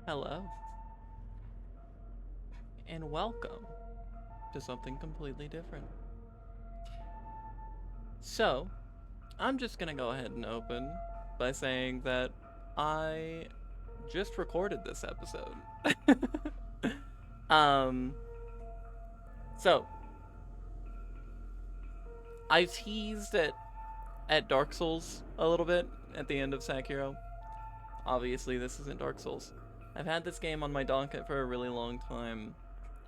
Hello, and welcome to something completely different. So, I'm just gonna go ahead and open by saying that I just recorded this episode. um, so I teased at Dark Souls a little bit at the end of Sekiro. Obviously, this isn't Dark Souls. I've had this game on my docket for a really long time.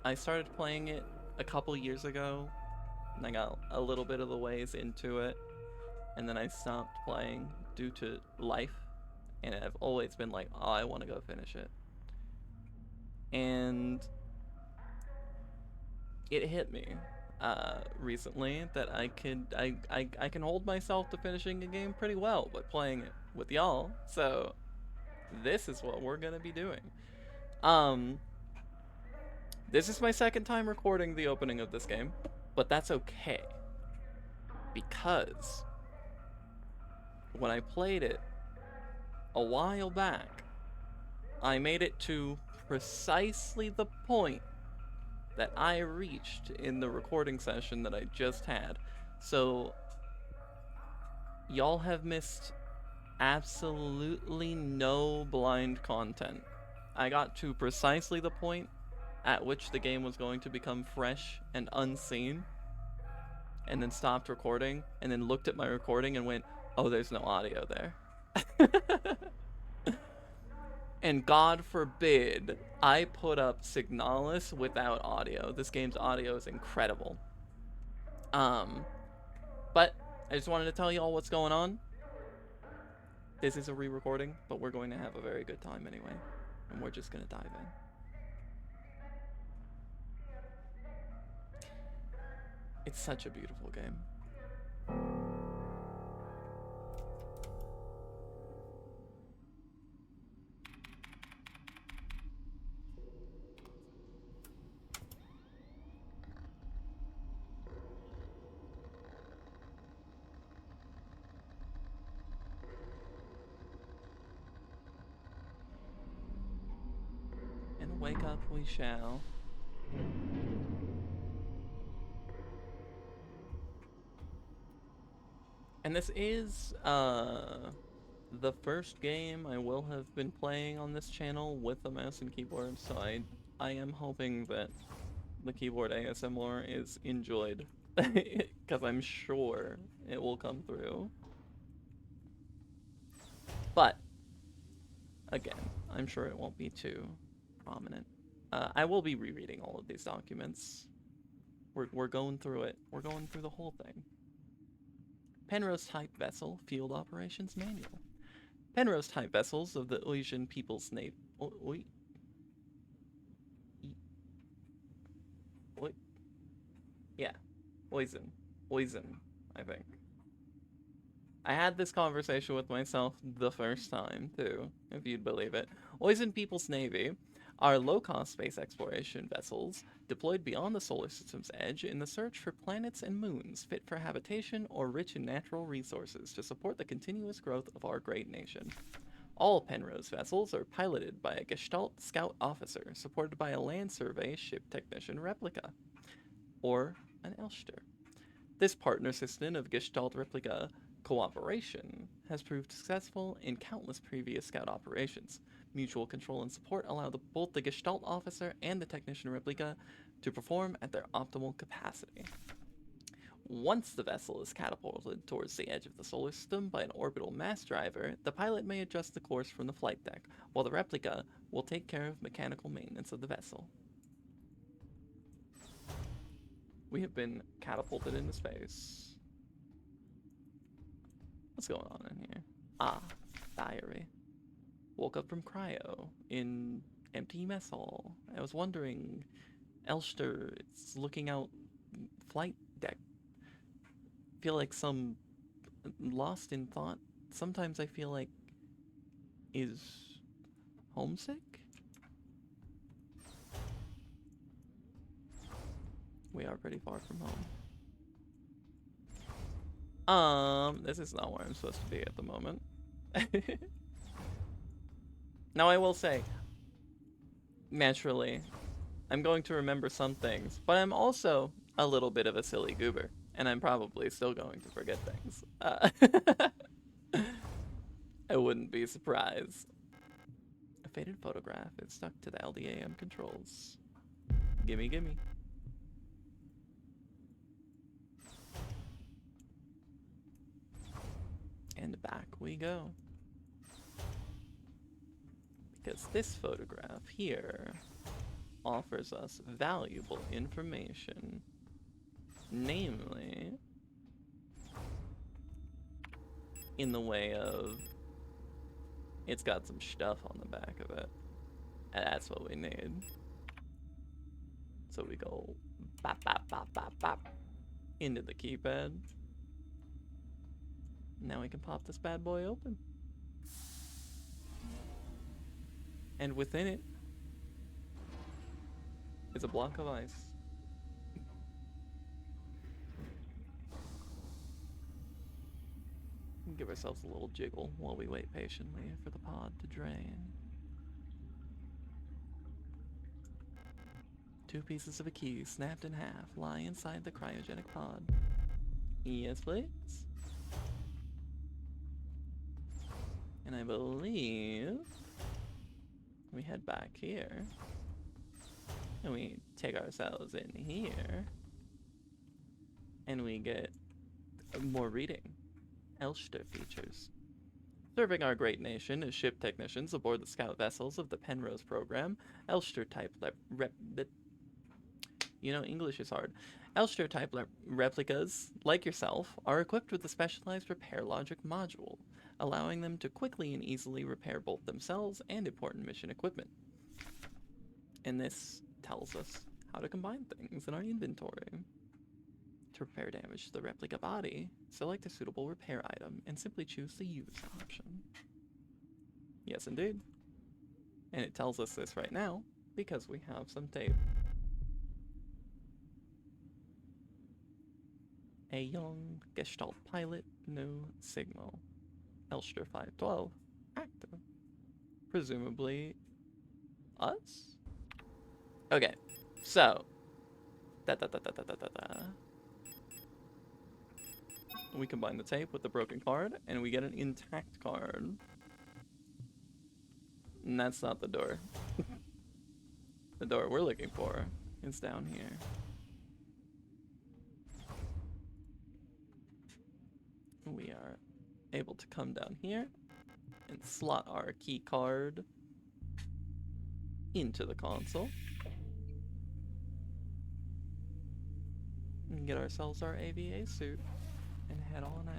I started playing it a couple years ago, and I got a little bit of the ways into it, and then I stopped playing due to life, and I've always been like, oh, I want to go finish it. And it hit me recently that I can hold myself to finishing a game pretty well by playing it with y'all. So this is what we're gonna be doing. Um, this is my second time recording the opening of this game, but that's okay because when I played it a while back, I made it to precisely the point that I reached in the recording session that I just had. So, y'all have missed absolutely no blind content. I got to precisely the point at which the game was going to become fresh and unseen, and then stopped recording, and then looked at my recording and went, oh, there's no audio there. And God forbid I put up Signalis without audio. This game's audio is incredible. But I just wanted to tell you all what's going on. This is a re-recording, but we're going to have a very good time anyway. And we're just going to dive in. It's such a beautiful game. And wake up we shall. And this is the first game I will have been playing on this channel with a mouse and keyboard, so I am hoping that the keyboard ASMR is enjoyed, because I'm sure it will come through. But again, I'm sure it won't be too prominent. I will be rereading all of these documents. We're going through it. We're going through the whole thing. Penrose type vessel field operations manual. Penrose type vessels of the Oisian People's Navy. Yeah, Oisin. Oisin, I think. I had this conversation with myself the first time, too, if you'd believe it. Oisin People's Navy are low-cost space exploration vessels deployed beyond the solar system's edge in the search for planets and moons fit for habitation or rich in natural resources to support the continuous growth of our great nation. All Penrose vessels are piloted by a Gestalt scout officer supported by a land survey ship technician replica, or an Elster. This partner system of Gestalt replica cooperation has proved successful in countless previous scout operations. Mutual control and support allow both the Gestalt officer and the technician replica to perform at their optimal capacity. Once the vessel is catapulted towards the edge of the solar system by an orbital mass driver, the pilot may adjust the course from the flight deck, while the replica will take care of mechanical maintenance of the vessel. We have been catapulted into space. What's going on in here? Ah, diary. Woke up from cryo in empty mess hall. I was wondering, Elster, it's looking out flight deck. Feel like some lost in thought. Sometimes I feel like is homesick. We are pretty far from home. This is not where I'm supposed to be at the moment. Now I will say, naturally, I'm going to remember some things, but I'm also a little bit of a silly goober, and I'm probably still going to forget things. I wouldn't be surprised. A faded photograph is stuck to the LDAM controls. Gimme, gimme. And back we go. Because this photograph here offers us valuable information. Namely, in the way of it's got some stuff on the back of it. And that's what we need. So we go bop, bop, bop, bop, bop into the keypad. Now we can pop this bad boy open. And within it is a block of ice. Give ourselves a little jiggle while we wait patiently for the pod to drain. 2 pieces of a key snapped in half lie inside the cryogenic pod. Yes, please. And I believe we head back here. And we take ourselves in here. And we get more reading. Elster features. Serving our great nation as ship technicians aboard the scout vessels of the Penrose program, Elster-type English is hard. Elster-type replicas, like yourself, are equipped with a specialized repair logic module, allowing them to quickly and easily repair both themselves and important mission equipment. And this tells us how to combine things in our inventory. To repair damage to the replica body, select a suitable repair item and simply choose the use option. Yes, indeed. And it tells us this right now because we have some tape. A young Gestalt pilot, no signal. Elster 512, active. Presumably us? Okay, so we combine the tape with the broken card, and we get an intact card. And that's not the door. The door we're looking for is down here. We are able to come down here and slot our key card into the console. And get ourselves our AVA suit and head on out.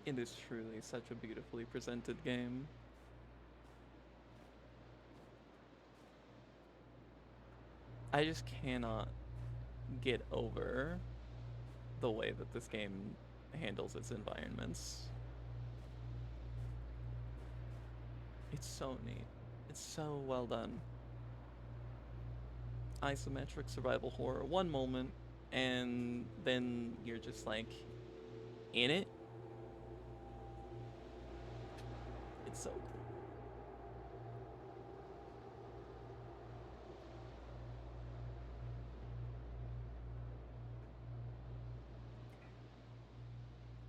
It is truly such a beautifully presented game. I just cannot get over the way that this game handles its environments. It's so neat. It's so well done. Isometric survival horror, one moment, and then you're just like in it. It's so cool.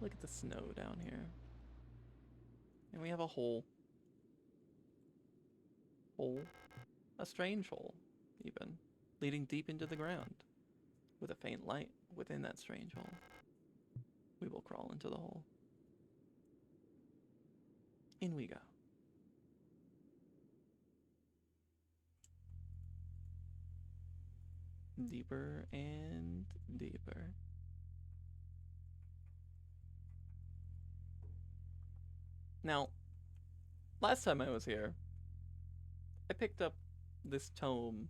Look at the snow down here. And we have a hole. A strange hole, even, leading deep into the ground, with a faint light within that strange hole. We will crawl into the hole. In we go. Deeper and deeper. Now, last time I was here, I picked up this tome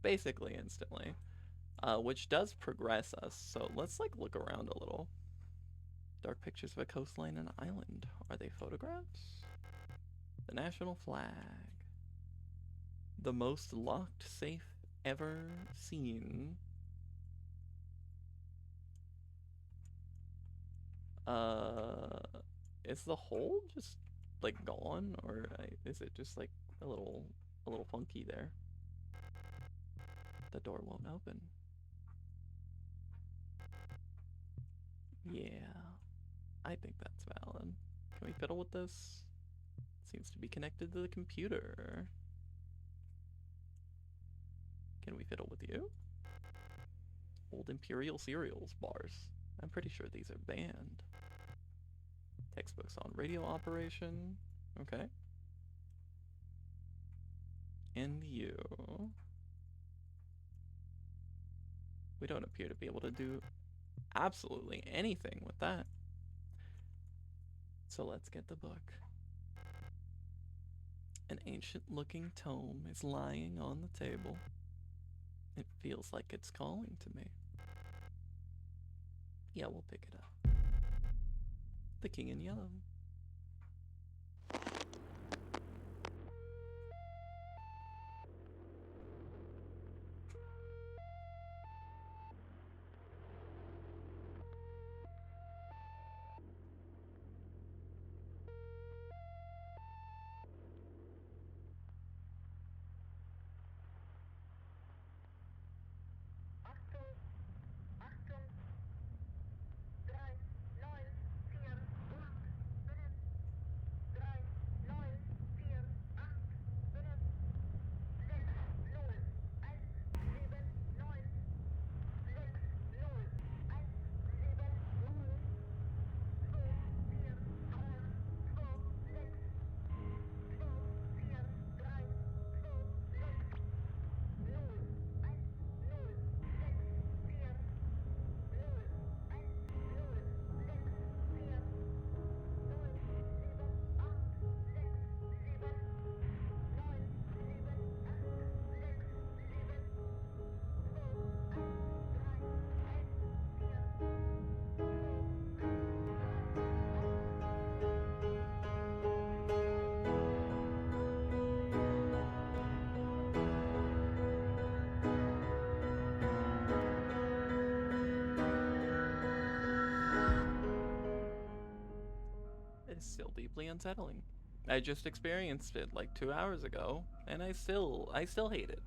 basically instantly, which does progress us. So let's like look around a little. Dark pictures of a coastline and island. Are they photographs? The national flag. The most locked safe ever seen. Is the hole just like gone, or is it just like a little funky there? The door won't open. Yeah, I think that's valid. Can we fiddle with this? Seems to be connected to the computer. Can we fiddle with you? Old Imperial cereals bars. I'm pretty sure these are banned. Textbooks on radio operation. Okay. And you. We don't appear to be able to do absolutely anything with that. So let's get the book. An ancient-looking tome is lying on the table. It feels like it's calling to me. Yeah, we'll pick it up. The King in Yellow. It's still deeply unsettling. I just experienced it like 2 hours ago, and I still hate it.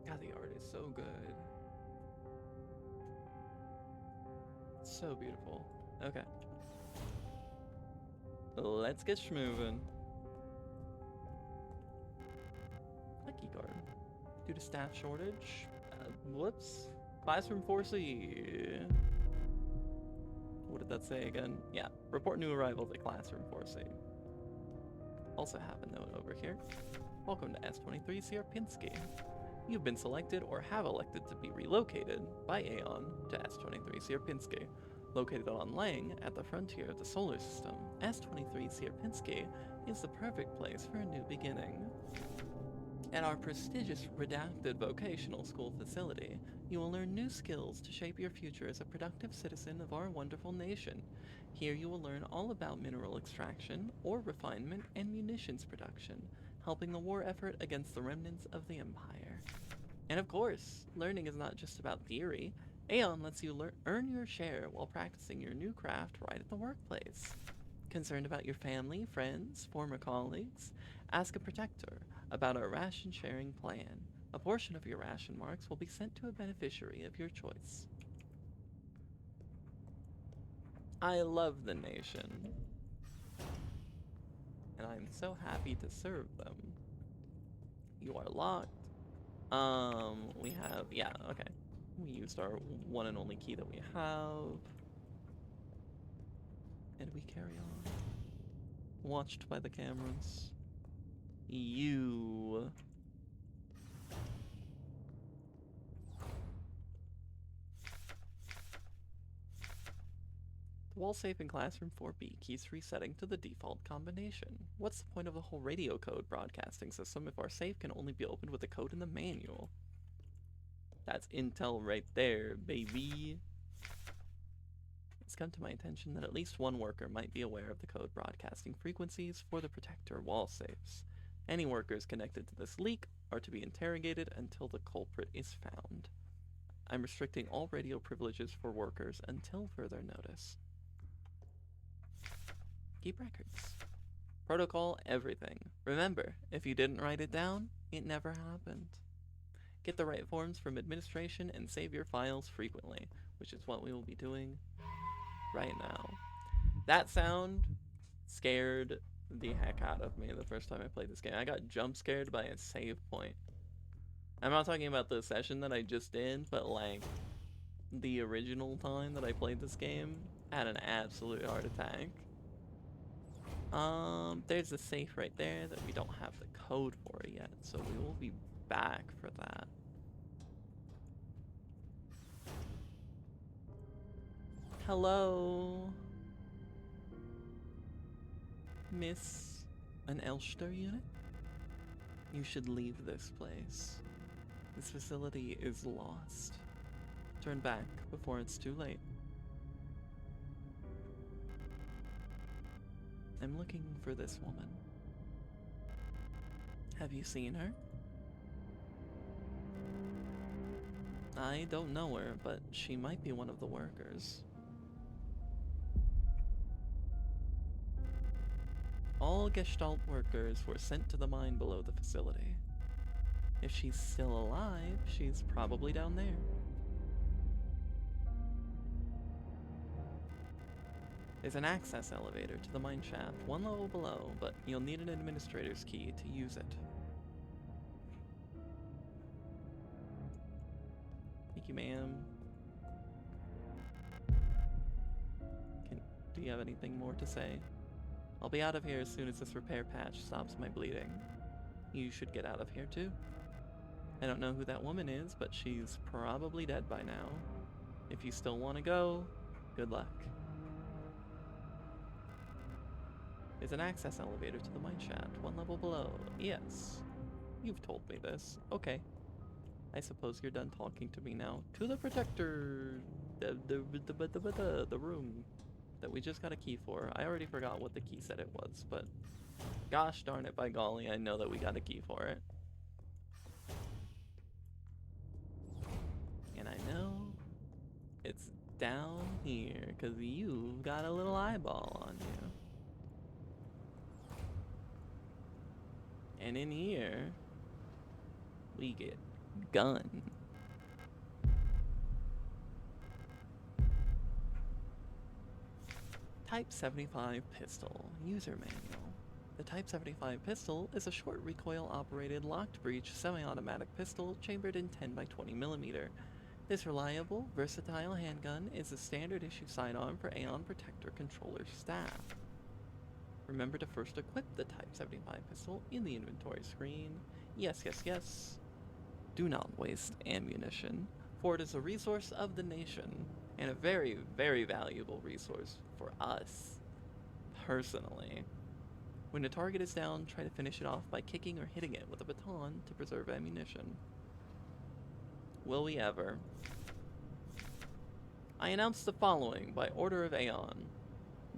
God, the art is so good. So beautiful. Okay. Let's get schmoovin'. Lucky card. Due to staff shortage. Whoops. Classroom 4C. What did that say again? Yeah. Report new arrivals at Classroom 4C. Also have a note over here. Welcome to S23 Sierpinski. You've been selected or have elected to be relocated by Aeon to S23 Sierpinski. Located on Lang at the frontier of the solar system, S23 Sierpinski is the perfect place for a new beginning. At our prestigious redacted vocational school facility, you will learn new skills to shape your future as a productive citizen of our wonderful nation. Here you will learn all about mineral extraction, ore refinement, and munitions production, helping the war effort against the remnants of the Empire. And of course, learning is not just about theory. Aeon lets you earn your share while practicing your new craft right at the workplace. Concerned about your family, friends, former colleagues? Ask a protector about our ration sharing plan. A portion of your ration marks will be sent to a beneficiary of your choice. I love the nation. And I'm so happy to serve them. You are locked. We have, yeah, okay. We used our one and only key that we have. And we carry on. Watched by the cameras. You. The wall safe in classroom 4B keeps resetting to the default combination. What's the point of the whole radio code broadcasting system if our safe can only be opened with the code in the manual? That's intel right there, baby. It's come to my attention that at least one worker might be aware of the code broadcasting frequencies for the protector wall safes. Any workers connected to this leak are to be interrogated until the culprit is found. I'm restricting all radio privileges for workers until further notice. Keep records. Protocol everything. Remember, if you didn't write it down, it never happened. Get the right forms from administration and save your files frequently, which is what we will be doing right now. That sound scared the heck out of me the first time I played this game. I got jump scared by a save point. I'm not talking about the session that I just did, but like the original time that I played this game, I had an absolute heart attack. There's a safe right there that we don't have the code for yet, so we will be back for that. Hello, Miss an Elster unit? You should leave this place. This facility is lost. Turn back before it's too late. I'm looking for this woman. Have you seen her? I don't know her, but she might be one of the workers. All Gestalt workers were sent to the mine below the facility. If she's still alive, she's probably down there. There's an access elevator to the mine shaft, one level below, but you'll need an administrator's key to use it. Thank you, ma'am. Do you have anything more to say? I'll be out of here as soon as this repair patch stops my bleeding. You should get out of here too. I don't know who that woman is, but she's probably dead by now. If you still want to go, good luck. There's an access elevator to the mine shaft, one level below. Yes. You've told me this. Okay. I suppose you're done talking to me now. To the protector! The room that we just got a key for. I already forgot what the key said it was, but gosh darn it, by golly, I know that we got a key for it. And I know it's down here, because you've got a little eyeball on you. And in here, we get gun. Type 75 pistol, user manual. The Type 75 pistol is a short recoil operated locked breech semi-automatic pistol chambered in 10x20mm. This reliable, versatile handgun is a standard issue sidearm for Aeon Protector controller staff. Remember to first equip the Type 75 pistol in the inventory screen. Yes, yes, yes. Do not waste ammunition, for it is a resource of the nation, and a very, very valuable resource for us, personally. When a target is down, try to finish it off by kicking or hitting it with a baton to preserve ammunition. Will we ever? I announce the following by order of Aeon.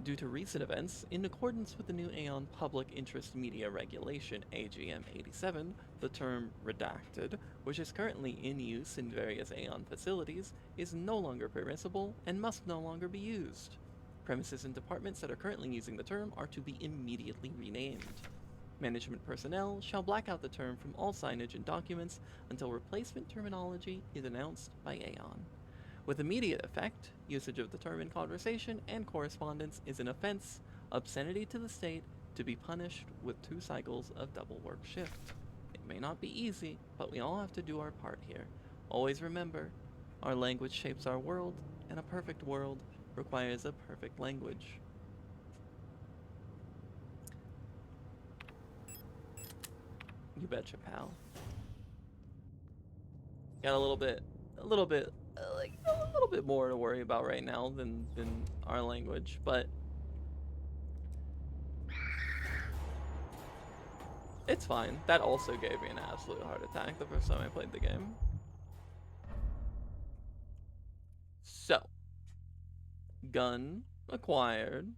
Due to recent events, in accordance with the new Aeon Public Interest Media Regulation AGM 87, the term redacted, which is currently in use in various Aeon facilities, is no longer permissible and must no longer be used. Premises and departments that are currently using the term are to be immediately renamed. Management personnel shall black out the term from all signage and documents until replacement terminology is announced by Aeon. With immediate effect, usage of the term in conversation and correspondence is an offense, obscenity to the state, to be punished with 2 cycles of double work shift. It may not be easy, but we all have to do our part here. Always remember, our language shapes our world, and a perfect world requires a perfect language. You betcha, pal. Got a little bit more to worry about right now than our language, but it's fine. That also gave me an absolute heart attack the first time I played the game. So, gun acquired.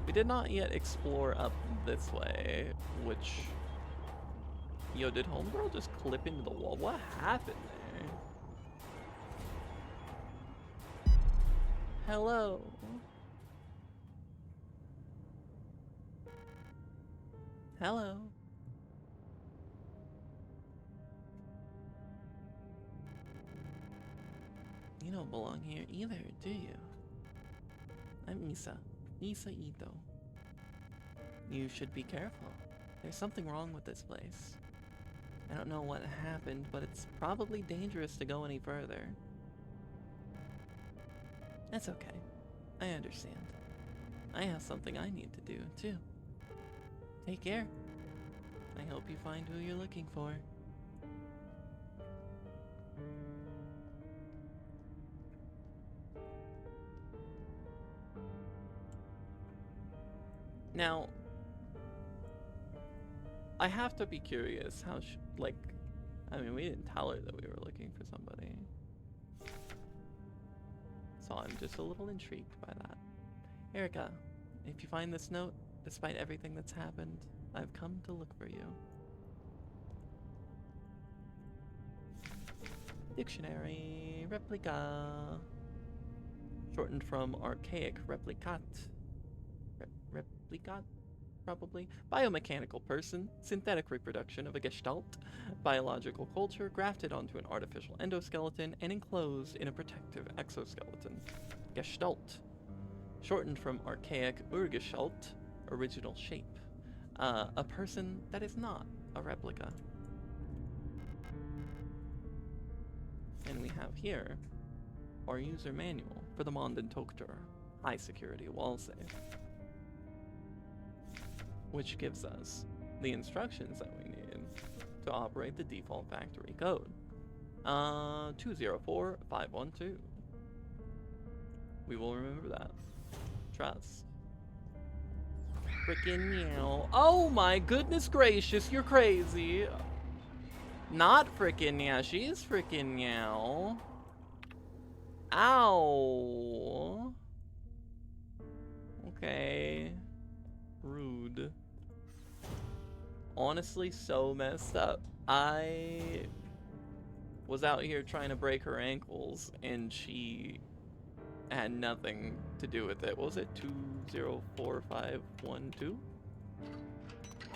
We did not yet explore up this way, which... Yo, did homegirl just clip into the wall? What happened there? Hello. Hello. You don't belong here either, do you? I'm Isa. Isa Ito. You should be careful. There's something wrong with this place. I don't know what happened, but it's probably dangerous to go any further. That's okay. I understand. I have something I need to do, too. Take care. I hope you find who you're looking for. Now, I have to be curious how, I mean, we didn't tell her that we were looking for somebody. So I'm just a little intrigued by that. Erica, if you find this note, despite everything that's happened, I've come to look for you. Dictionary, replica. Shortened from archaic replicat. Replicat? Probably. Biomechanical person, synthetic reproduction of a gestalt, biological culture grafted onto an artificial endoskeleton and enclosed in a protective exoskeleton. Gestalt. Shortened from archaic Urgestalt, original shape. A person that is not a replica. And we have here our user manual for the Monden Toktur, high security wall safe, which gives us the instructions that we need to operate the default factory code. 204512. We will remember that. Trust. Frickin' meow. Oh my goodness gracious, you're crazy. Not frickin' meow, she's frickin' meow. Ow. Okay. Rude. Honestly, so messed up. I was out here trying to break her ankles, and she had nothing to do with it. What was it? 204512?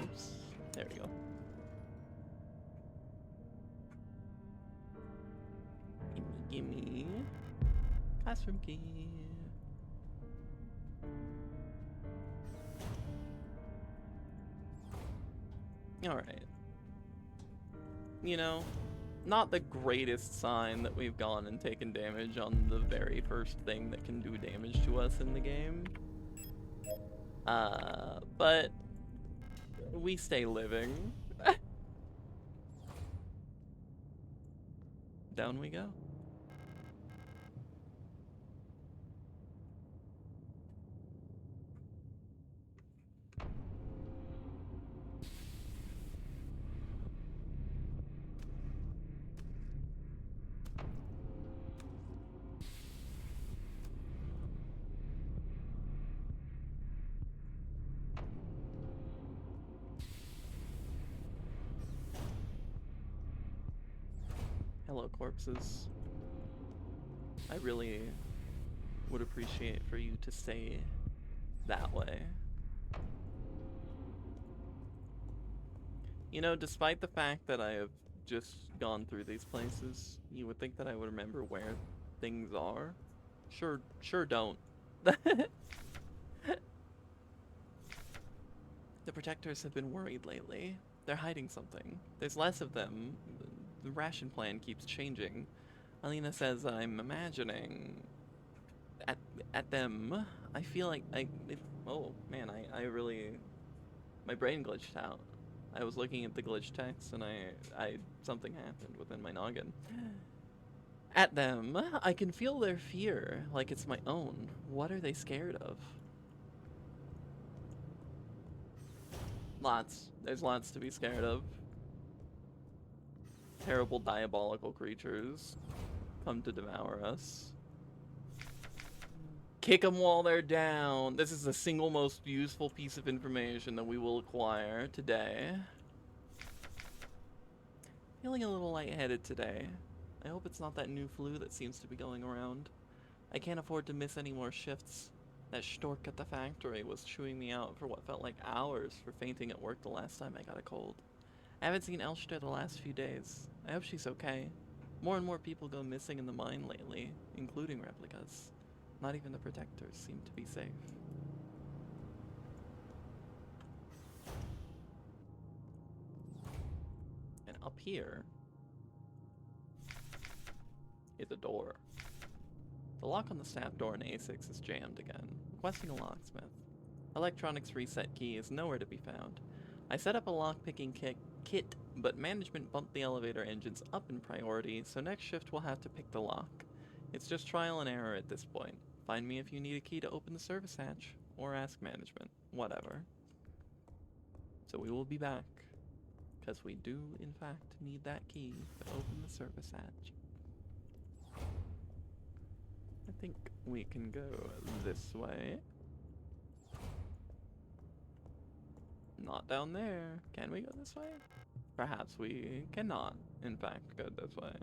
Oops. There we go. Gimme. Classroom key. Alright. You know, not the greatest sign that we've gone and taken damage on the very first thing that can do damage to us in the game. But we stay living. Down we go. Hello, corpses. I really would appreciate for you to stay that way. You know, despite the fact that I have just gone through these places, you would think that I would remember where things are. Sure don't. The protectors have been worried lately. They're hiding something. There's less of them. The ration plan keeps changing. Alina says I'm imagining at them. I feel like oh man, I really, my brain glitched out. I was looking at the glitch text and something happened within my noggin. At them, I can feel their fear like it's my own. What are they scared of? Lots. There's lots to be scared of. Terrible diabolical creatures come to devour us. Kick them while they're down. This is the single most useful piece of information that we will acquire today. Feeling a little lightheaded today. I hope it's not that new flu that seems to be going around. I can't afford to miss any more shifts. That stork at the factory was chewing me out for what felt like hours for fainting at work the last time I got a cold. I haven't seen Elster the last few days. I hope she's okay. More and more people go missing in the mine lately, including replicas. Not even the protectors seem to be safe. And up here is a door. The lock on the staff door in A6 is jammed again. Requesting a locksmith. Electronics reset key is nowhere to be found. I set up a lockpicking kit, but management bumped the elevator engines up in priority, so next shift we'll have to pick the lock. It's just trial and error at this point. Find me if you need a key to open the service hatch, or ask management. Whatever. So we will be back, because we do, in fact, need that key to open the service hatch. I think we can go this way. Not down there. Can we go this way? Perhaps we cannot, in fact, go this way.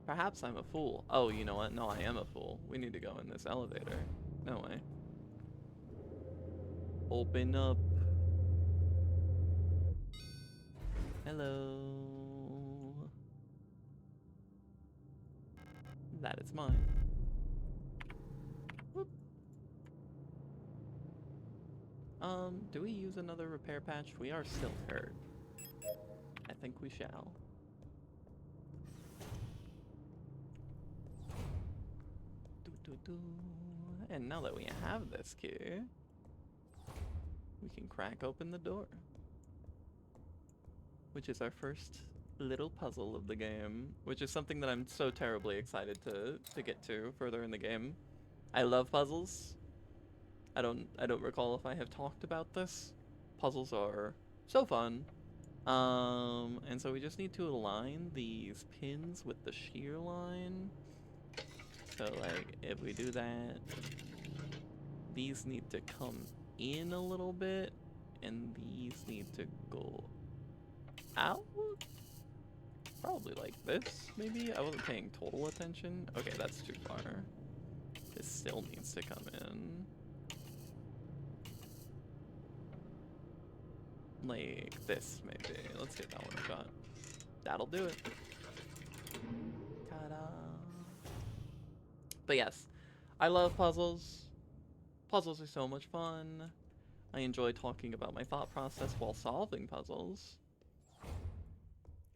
Perhaps I'm a fool. Oh, you know what? No, I am a fool. We need to go in this elevator. No way. Open up. Hello. That is mine. Whoop. Do we use another repair patch? We are still hurt. I think we shall. And now that we have this key, we can crack open the door. Which is our first little puzzle of the game, which is something that I'm so terribly excited to get to further in the game. I love puzzles. I don't recall if I have talked about this. Puzzles are so fun. And so we just need to align these pins with the shear line. So like if we do that, these need to come in a little bit and these need to go out. Probably like this, maybe? I wasn't paying total attention. Okay, that's too far. This still needs to come in. Like this, maybe. Let's get that one shot. That'll do it. Ta-da. But yes, I love puzzles. Puzzles are so much fun. I enjoy talking about my thought process while solving puzzles.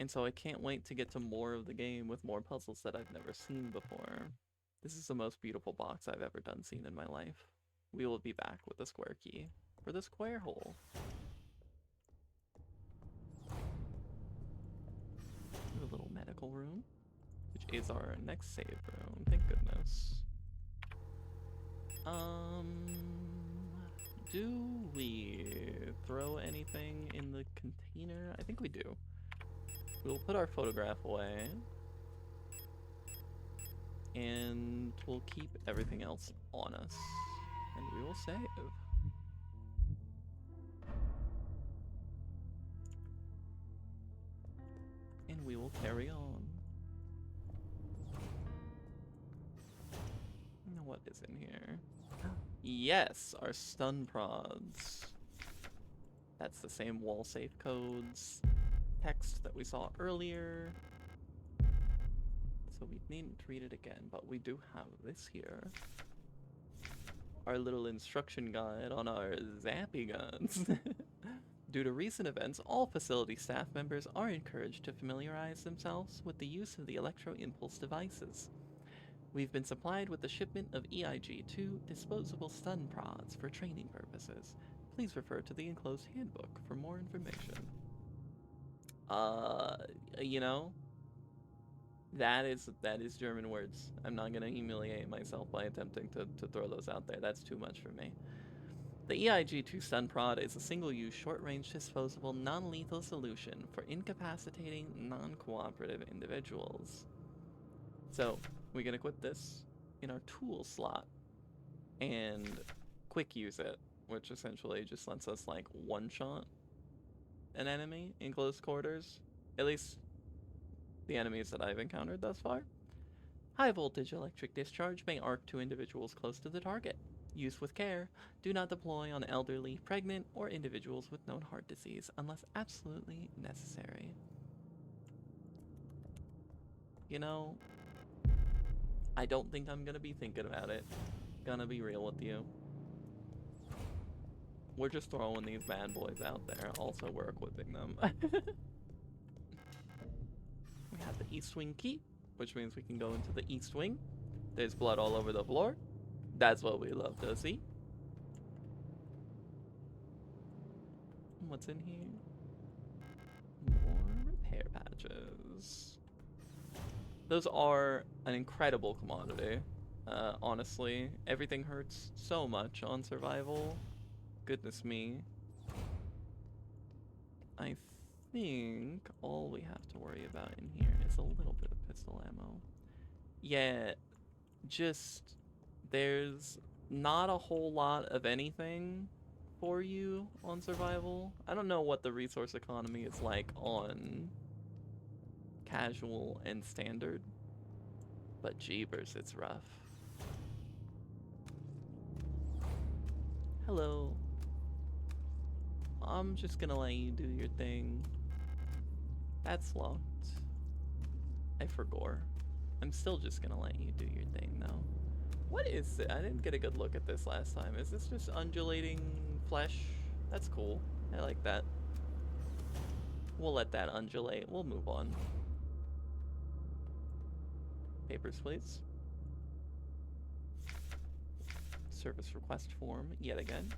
And so I can't wait to get to more of the game with more puzzles that I've never seen before. This is the most beautiful box I've ever seen in my life. We will be back with a square key for the square hole. A little medical room, which is our next save room. Thank goodness. Do we throw anything in the container? I think we do. We'll put our photograph away. And we'll keep everything else on us. And we will save. And we will carry on. What is in here? Yes, our stun prods. That's the same wall safe codes text that we saw earlier. So we needn't read it again, but we do have this here. Our little instruction guide on our zappy guns. Due to recent events, all facility staff members are encouraged to familiarize themselves with the use of the electro-impulse devices. We've been supplied with a shipment of EIG-2 disposable stun prods for training purposes. Please refer to the enclosed handbook for more information. You know, that is German words. I'm not gonna humiliate myself by attempting to throw those out there. That's too much for me. The EIG-2 stun prod is a single-use, short-range, disposable, non-lethal solution for incapacitating non-cooperative individuals. So we can equip this in our tool slot and quick use it, which essentially just lets us like one-shot an enemy in close quarters. At least the enemies that I've encountered thus far. High voltage electric discharge may arc to individuals close to the target. Use with care. Do not deploy on elderly, pregnant, or individuals with known heart disease unless absolutely necessary. You know, I don't think I'm gonna be thinking about it. Gonna be real with you. We're just throwing these bad boys out there. Also, we're equipping them. We have the East Wing key, which means we can go into the East Wing. There's blood all over the floor. That's what we love to see. What's in here? More repair patches. Those are an incredible commodity. Honestly, everything hurts so much on survival. Goodness me. I think all we have to worry about in here is a little bit of pistol ammo. Yeah, just there's not a whole lot of anything for you on survival. I don't know what the resource economy is like on casual and standard, but jeebers, it's rough. Hello. I'm just gonna let you do your thing. That's locked. I forgot. I'm still just gonna let you do your thing though. What is it? I didn't get a good look at this last time. Is this just undulating flesh? That's cool. I like that. We'll let that undulate. We'll move on. Papers, please. Service request form, yet again.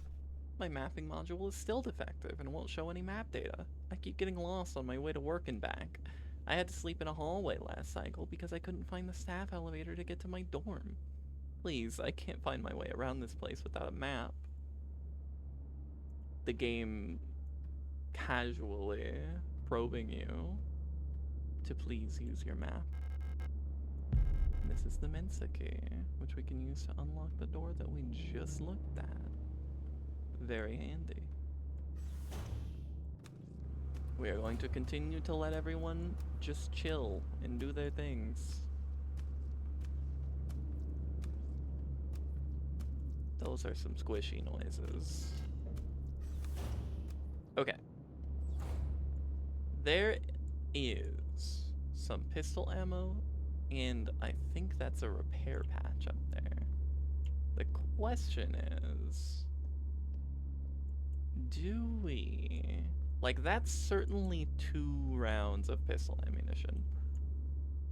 My mapping module is still defective and won't show any map data. I keep getting lost on my way to work and back. I had to sleep in a hallway last cycle because I couldn't find the staff elevator to get to my dorm. Please, I can't find my way around this place without a map. The game casually probing you to please use your map. And this is the Mensa key, which we can use to unlock the door that we just looked at. Very handy. We are going to continue to let everyone just chill and do their things. Those are some squishy noises. Okay. There is some pistol ammo, and I think that's a repair patch up there. The question is, do we... Like, that's certainly 2 rounds of pistol ammunition.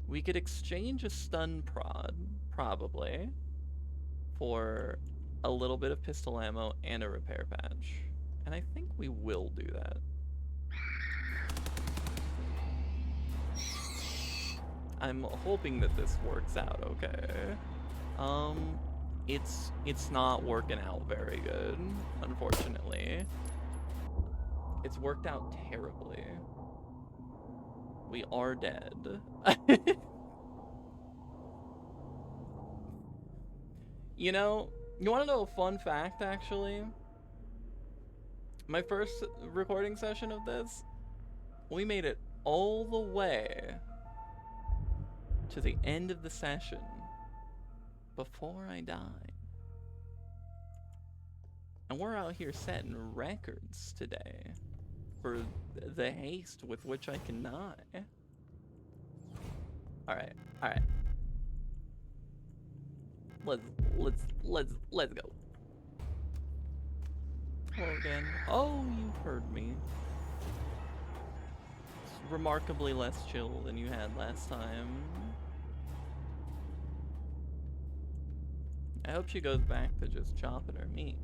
We could exchange a stun prod, probably, for a little bit of pistol ammo and a repair patch. And I think we will do that. I'm hoping that this works out okay. It's not working out very good, unfortunately. It's worked out terribly. We are dead. You know, you wanna know a fun fact, actually? My first recording session of this, we made it all the way to the end of the session before I die. And we're out here setting records today for the haste with which I can die. Alright, alright. Let's go. Hello again. Oh, you heard me. It's remarkably less chill than you had last time. I hope she goes back to just chopping her meat.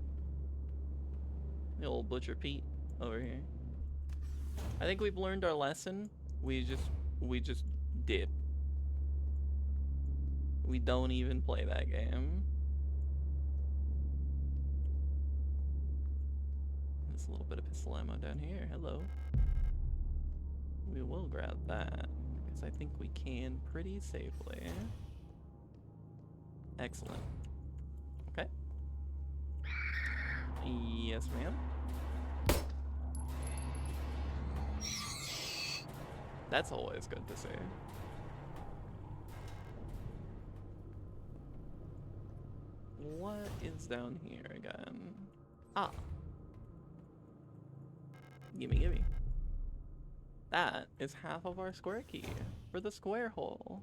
The old Butcher Pete over here. I think we've learned our lesson. We just dip. We don't even play that game. There's a little bit of pistol ammo down here. Hello. We will grab that, because I think we can pretty safely. Excellent. Okay. Yes, ma'am. That's always good to see. What is down here again? Ah. Gimme, gimme. That is half of our square key for the square hole.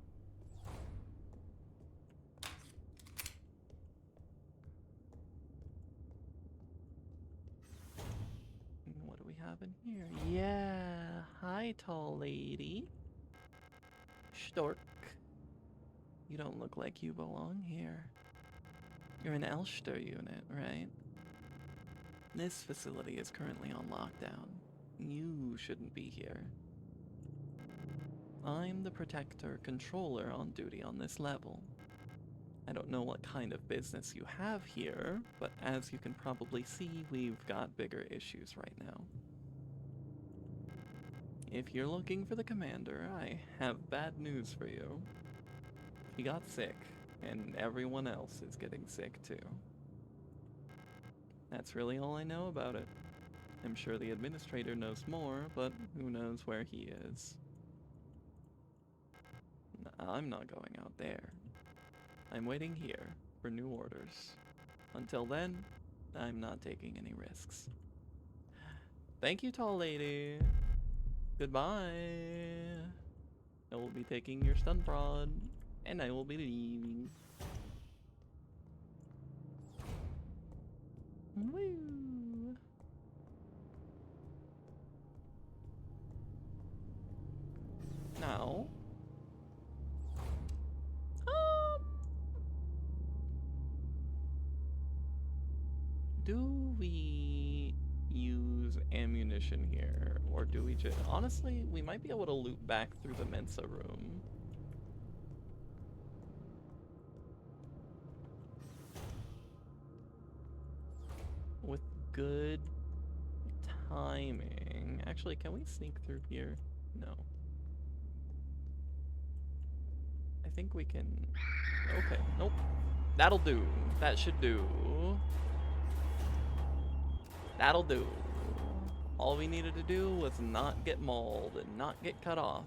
What do we have in here? Yeah. Hi, tall lady. Stork. You don't look like you belong here. You're an Elster unit, right? This facility is currently on lockdown. You shouldn't be here. I'm the protector controller on duty on this level. I don't know what kind of business you have here, but as you can probably see, we've got bigger issues right now. If you're looking for the commander, I have bad news for you. He got sick, and everyone else is getting sick too. That's really all I know about it. I'm sure the administrator knows more, but who knows where he is. I'm not going out there. I'm waiting here for new orders. Until then, I'm not taking any risks. Thank you, tall lady. Goodbye. I will be taking your stun prod, and I will be leaving. Woo. Now, do we use ammunition here, or do we just... Honestly, we might be able to loot back through the Mensa room. With good timing. Actually, can we sneak through here? No. I think we can... Okay, nope. That'll do. That should do. That'll do. All we needed to do was not get mauled and not get cut off.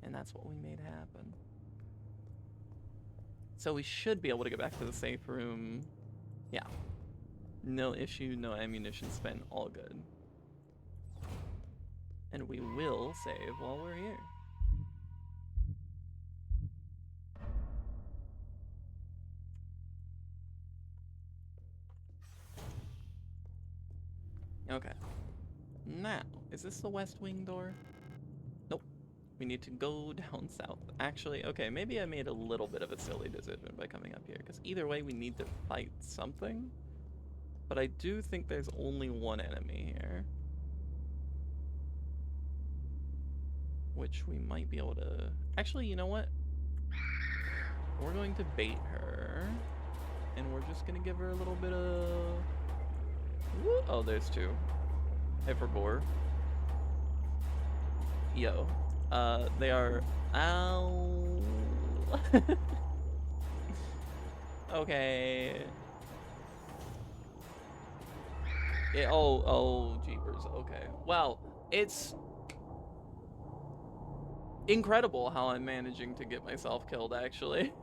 And that's what we made happen. So we should be able to get back to the safe room. Yeah. No issue, no ammunition spent, all good. And we will save while we're here. Okay. Now, is this the west wing door? Nope. We need to go down south. Actually, okay, maybe I made a little bit of a silly decision by coming up here, because either way we need to fight something. But I do think there's only one enemy here. Which we might be able to... Actually, you know what? We're going to bait her. And we're just gonna give her a little bit of... Woo! Oh, there's two. Hyperbore. Yo. They are... Ow. Okay. Yeah, oh, jeepers. Okay. Well, it's incredible how I'm managing to get myself killed, actually.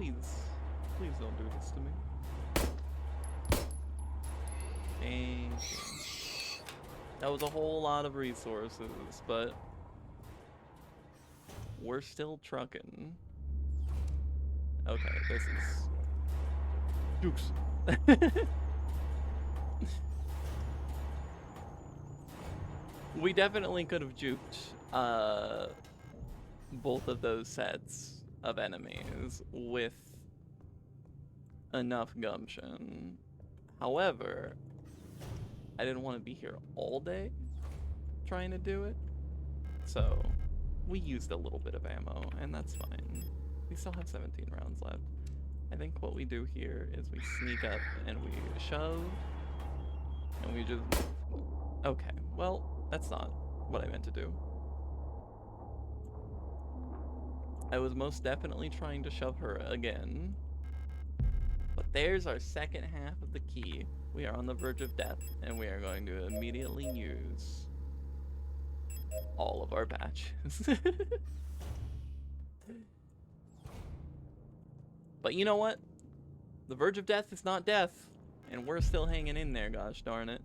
Please. Please don't do this to me. Thank you. That was a whole lot of resources, but we're still trucking. Okay, this is jukes. We definitely could have juked both of those sets of enemies with enough gumption. However, I didn't want to be here all day trying to do it, so we used a little bit of ammo, and that's fine. We still have 17 rounds left. I think what we do here is we sneak up and we shove, and we just... Okay, well, that's not what I meant to do. I was most definitely trying to shove her again. But there's our second half of the key. We are on the verge of death, and we are going to immediately use all of our patches. But you know what? The verge of death is not death, and we're still hanging in there, gosh darn it.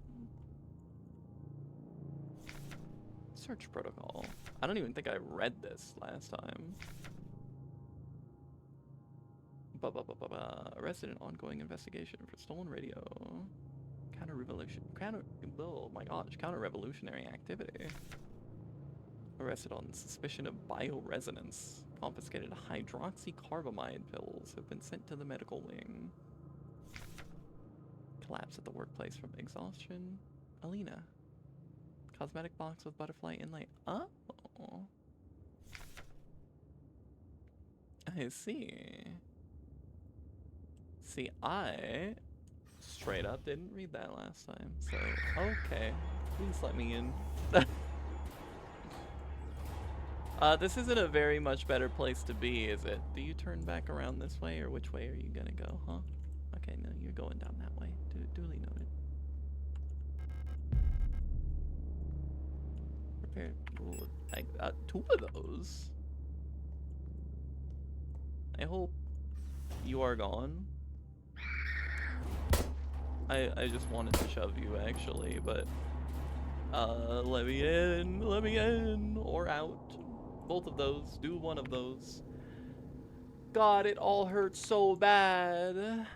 Search protocol. I don't even think I read this last time. Arrested in ongoing investigation for stolen radio. Oh my gosh, counter-revolutionary activity. Arrested on suspicion of bioresonance. Confiscated hydroxycarbamide pills have been sent to the medical wing. Collapse at the workplace from exhaustion. Alina. Cosmetic box with butterfly inlay. Oh. I see. See, I straight up didn't read that last time, so okay. Please let me in. This isn't a very much better place to be, is it? Do you turn back around this way, or which way are you gonna go, huh? Okay, no, you're going down that way. Duly noted. Prepare. Ooh, I got 2 of those. I hope you are gone. I just wanted to shove you, actually, but let me in, or out. Both of those. Do one of those. God, it all hurts so bad.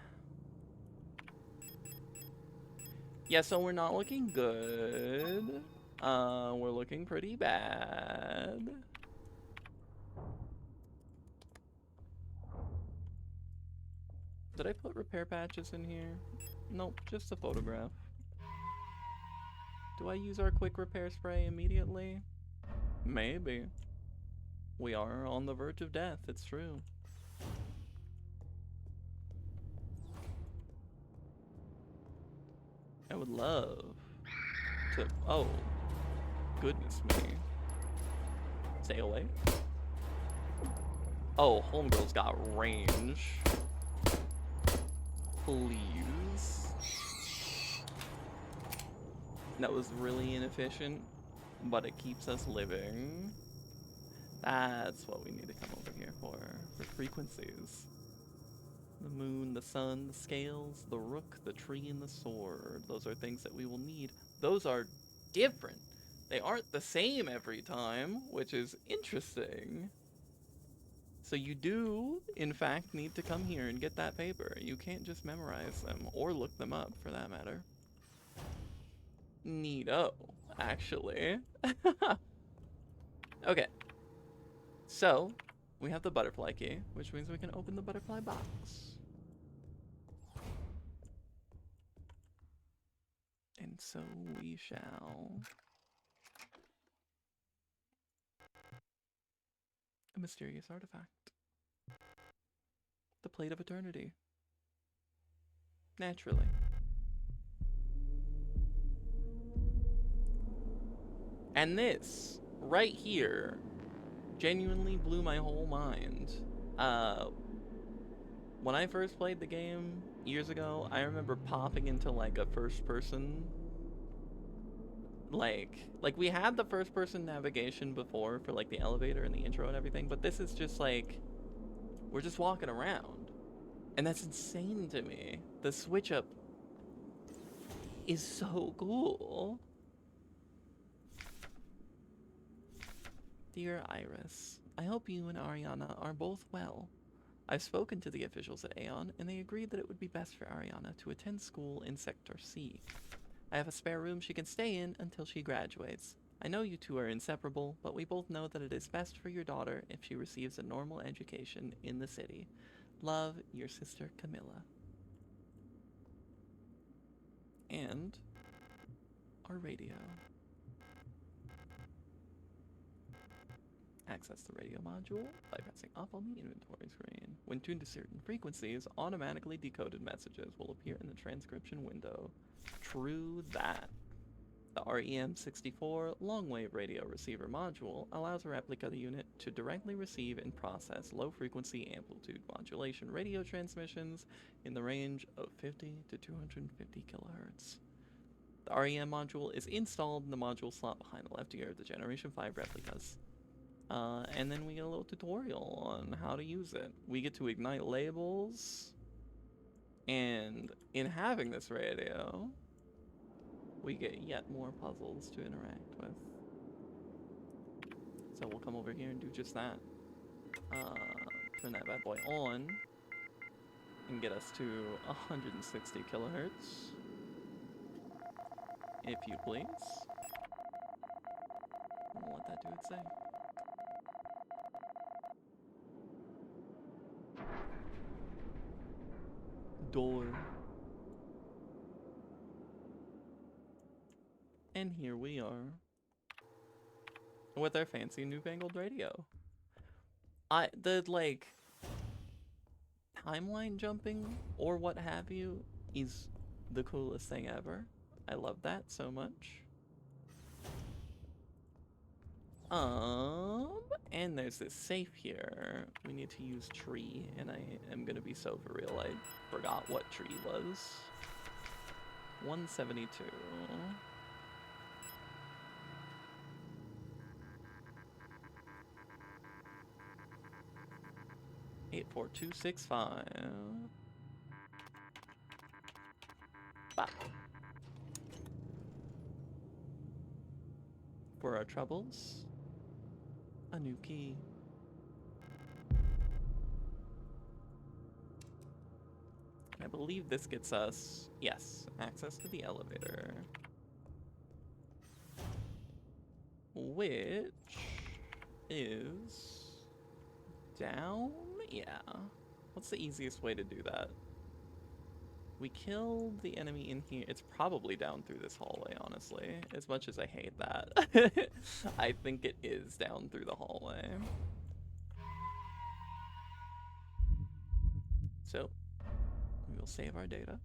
Yeah, so we're not looking good. We're looking pretty bad. Did I put repair patches in here? Nope, just a photograph. Do I use our quick repair spray immediately? Maybe. We are on the verge of death, it's true. I would love to... Oh. Goodness me. Stay away. Oh, homegirl's got range. Please. That was really inefficient, but it keeps us living. That's what we need to come over here for frequencies. The moon, the sun, the scales, the rook, the tree, and the sword. Those are things that we will need. Those are different. They aren't the same every time, which is interesting. So you do, in fact, need to come here and get that paper. You can't just memorize them, or look them up, for that matter. Neato, actually. Okay. So, we have the butterfly key, which means we can open the butterfly box. And so we shall. A mysterious artifact. The Plate of Eternity. Naturally. And this, right here, genuinely blew my whole mind. When I first played the game years ago, I remember popping into like a first person. Like we had the first person navigation before for like the elevator and the intro and everything, but this is just like, we're just walking around. And that's insane to me. The switch up is so cool. Dear Iris, I hope you and Ariana are both well. I've spoken to the officials at Aeon, and they agreed that it would be best for Ariana to attend school in Sector C. I have a spare room she can stay in until she graduates. I know you two are inseparable, but we both know that it is best for your daughter if she receives a normal education in the city. Love, your sister Camilla. And our radio. Access the radio module by pressing up on the inventory screen. When tuned to certain frequencies, automatically decoded messages will appear in the transcription window. True that. The REM64 long-wave radio receiver module allows a replica unit to directly receive and process low-frequency amplitude modulation radio transmissions in the range of 50 to 250 kilohertz. The REM module is installed in the module slot behind the left ear of the Generation 5 replicas. And then we get a little tutorial on how to use it. We get to ignite labels, and in having this radio, we get yet more puzzles to interact with. So we'll come over here and do just that. Turn that bad boy on, and get us to 160 kilohertz. If you please. We'll let that do its thing. Door. And here we are with our fancy newfangled radio. The like timeline jumping or what have you is the coolest thing ever. I love that so much. And there's this safe here. We need to use tree, and I am gonna be so for real, I forgot what tree was. 172. 84265. Bop. For our troubles, a new key. I believe this gets us, yes, access to the elevator. Which is down? Yeah. What's the easiest way to do that? We killed the enemy in here. It's probably down through this hallway, honestly. As much as I hate that. I think it is down through the hallway. So, we will save our data.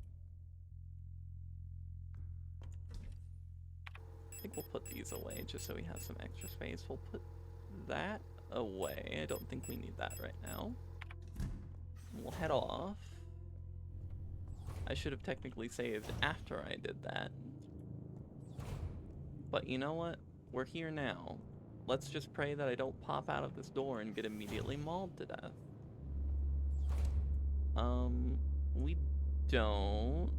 I think we'll put these away just so we have some extra space. We'll put that away. I don't think we need that right now. We'll head off. I should have technically saved after I did that. But you know what? We're here now. Let's just pray that I don't pop out of this door and get immediately mauled to death. We don't.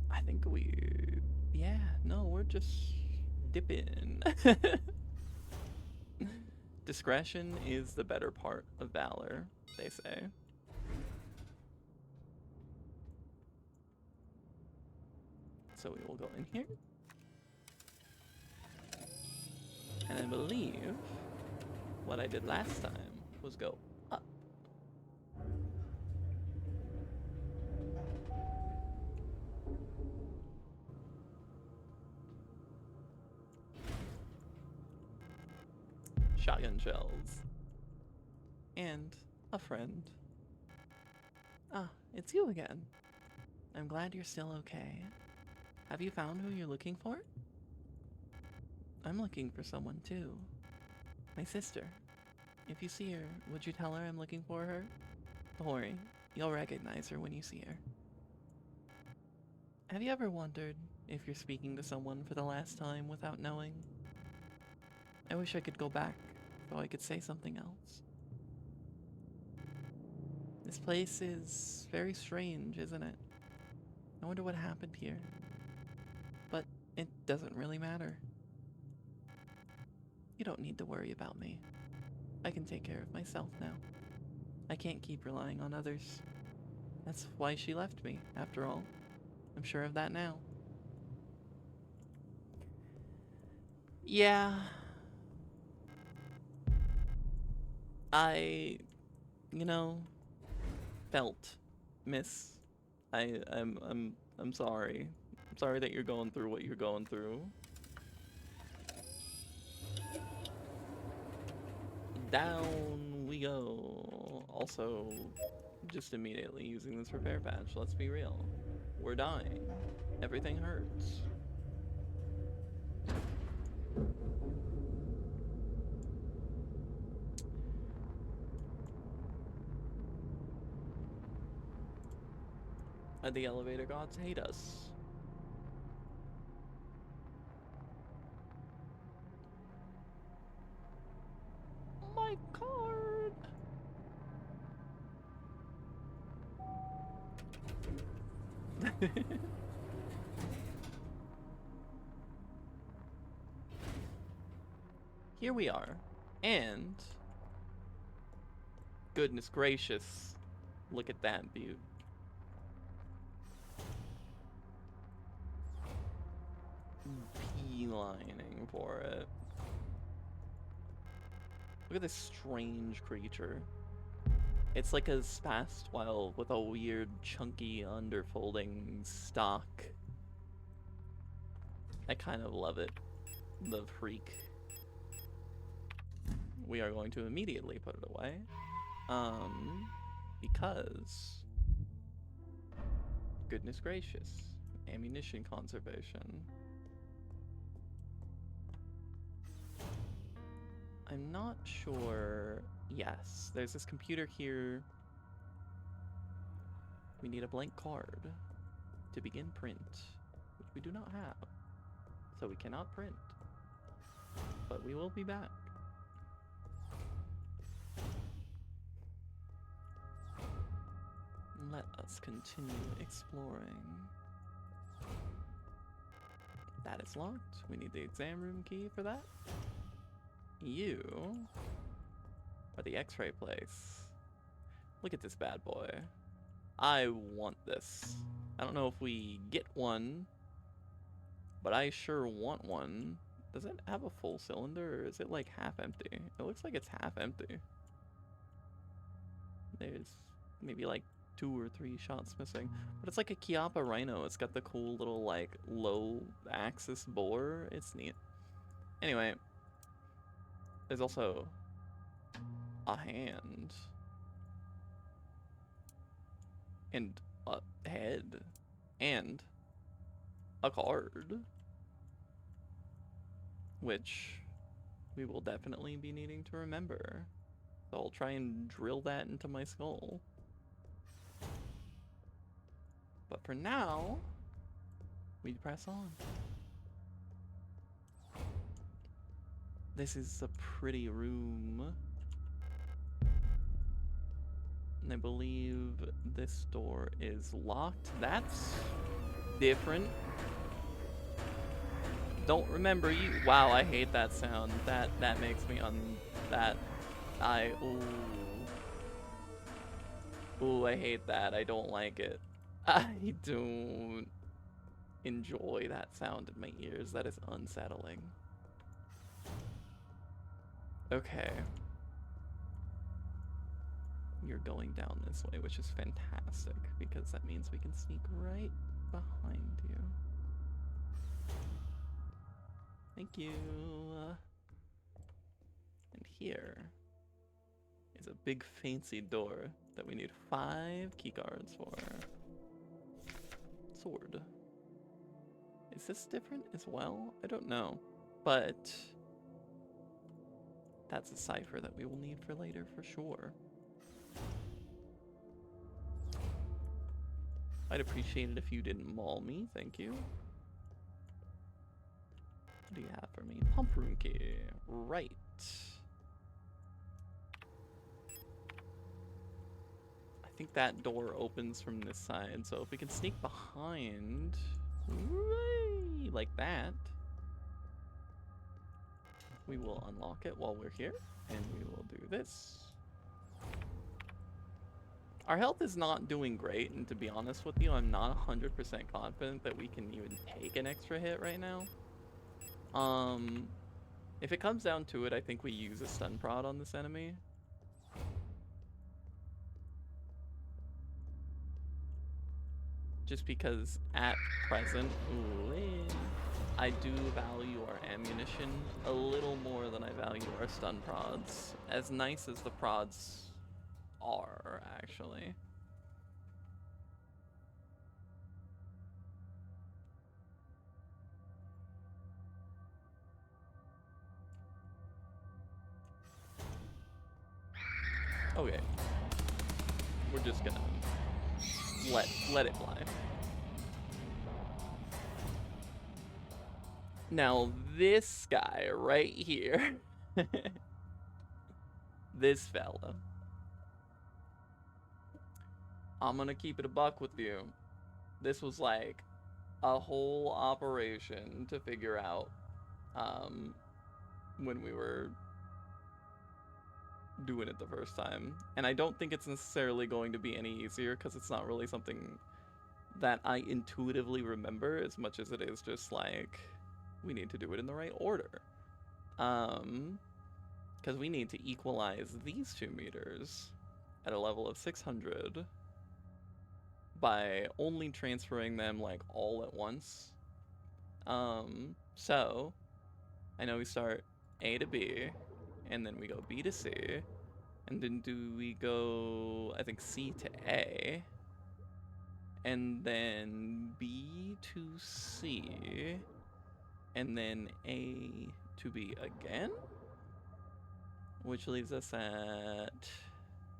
I think yeah, no, we're just dipping. Discretion is the better part of valor, they say. So we will go in here. And I believe what I did last time was go up. Shotgun shells. And a friend. Ah, it's you again. I'm glad you're still okay. Have you found who you're looking for? I'm looking for someone too. My sister. If you see her, would you tell her I'm looking for her? Don't worry, you'll recognize her when you see her. Have you ever wondered if you're speaking to someone for the last time without knowing? I wish I could go back so I could say something else. This place is very strange, isn't it? I wonder what happened here. But it doesn't really matter. You don't need to worry about me. I can take care of myself now. I can't keep relying on others. That's why she left me, after all. I'm sure of that now. Yeah. You know, felt, miss. I'm sorry. I'm sorry that you're going through what you're going through. Down we go. Also, just immediately using this repair patch, let's be real. We're dying. Everything hurts. The elevator gods hate us. My card! Here we are. And goodness gracious, look at that beaut. Beelining for it. Look at this strange creature. It's like a spast-12 with a weird, chunky, underfolding stalk. I kind of love it. The freak. We are going to immediately put it away. Because... goodness gracious. Ammunition conservation. I'm not sure... Yes, there's this computer here. We need a blank card to begin print, which we do not have. So we cannot print. But we will be back. Let us continue exploring. That is locked. We need the exam room key for that. You are the X-ray place. Look at this bad boy. I want this. I don't know if we get one, but I sure want one. Does it have a full cylinder, or is it like half empty? It looks like it's half empty. There's maybe like 2 or 3 shots missing, but it's like a Chiappa Rhino. It's got the cool little like low axis bore. It's neat. Anyway, there's also a hand and a head and a card, which we will definitely be needing to remember. So I'll try and drill that into my skull. But for now, we press on. This is a pretty room. And I believe this door is locked. That's different. Don't remember you. Wow, I hate that sound. That makes me ooh, I hate that. I don't like it. I don't enjoy that sound in my ears. That is unsettling. Okay. You're going down this way, which is fantastic, because that means we can sneak right behind you. Thank you. And here is a big fancy door that we need 5 keycards for. Sword. Is this different as well? I don't know, but that's a cipher that we will need for later for sure. I'd appreciate it if you didn't maul me, thank you. What do you have for me? Pump room key. Right. I think that door opens from this side, so if we can sneak behind, like that, we will unlock it while we're here, and we will do this. Our health is not doing great, and to be honest with you, I'm not 100% confident that we can even take an extra hit right now. If it comes down to it, I think we use a stun prod on this enemy. Just because at present, I do value our ammunition a little more than I value our stun prods. As nice as the prods are, actually. Okay. We're just gonna let it fly. Now this guy right here, this fella, I'm gonna keep it a buck with you. This was like a whole operation to figure out when we were doing it the first time. And I don't think it's necessarily going to be any easier because it's not really something that I intuitively remember as much as it is just like we need to do it in the right order. Because we need to equalize these 2 meters at a level of 600 by only transferring them like all at once. So I know we start A to B, and then we go B to C, and then do we go, I think, C to A, and then B to C, and then A to B again? Which leaves us at,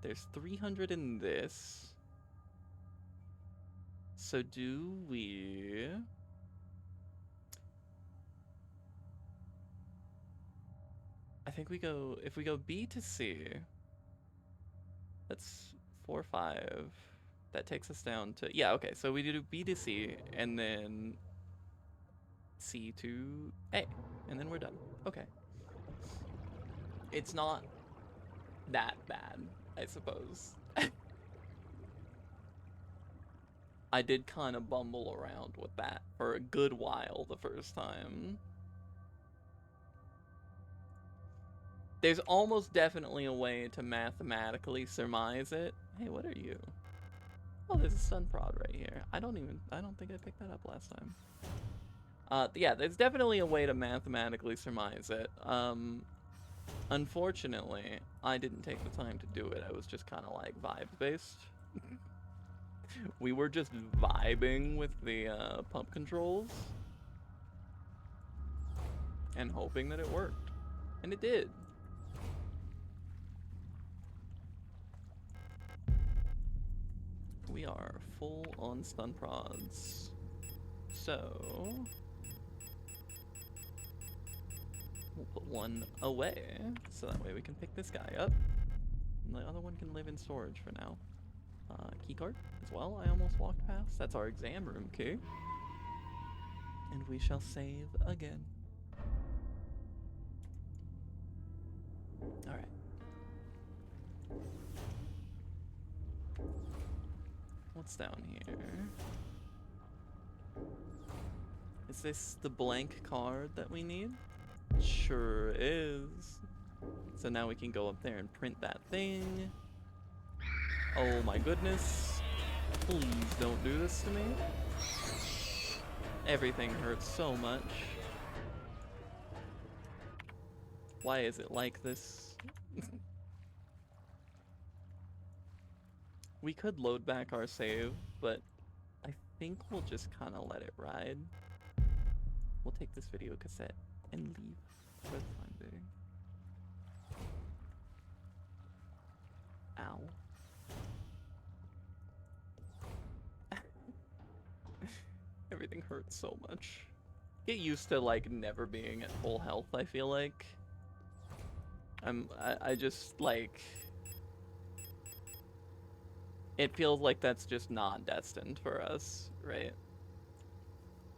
there's 300 in this. So do we... I think we go, if we go B to C, that's 4, 5. That takes us down to, yeah, okay. So we do B to C, and then C to A, and then we're done. Okay. It's not that bad, I suppose. I did kind of bumble around with that for a good while the first time. There's almost definitely a way to mathematically surmise it. Hey, what are you? Oh, there's a stun prod right here. I don't think I picked that up last time. Yeah, there's definitely a way to mathematically surmise it. Unfortunately, I didn't take the time to do it. I was just kind of like vibes based. We were just vibing with the pump controls and hoping that it worked. And it did. We are full on stun prods. So we'll put one away, so that way we can pick this guy up. And the other one can live in storage for now. Keycard as well, I almost walked past. That's our exam room key. And we shall save again. Alright. What's down here? Is this the blank card that we need? Sure is. So now we can go up there and print that thing. Oh my goodness. Please don't do this to me. Everything hurts so much. Why is it like this? We could load back our save, but I think we'll just kind of let it ride. We'll take this video cassette and leave for the time being. Ow. Everything hurts so much. get used to like never being at full health, I feel like. I just like, it feels like that's just not destined for us, right?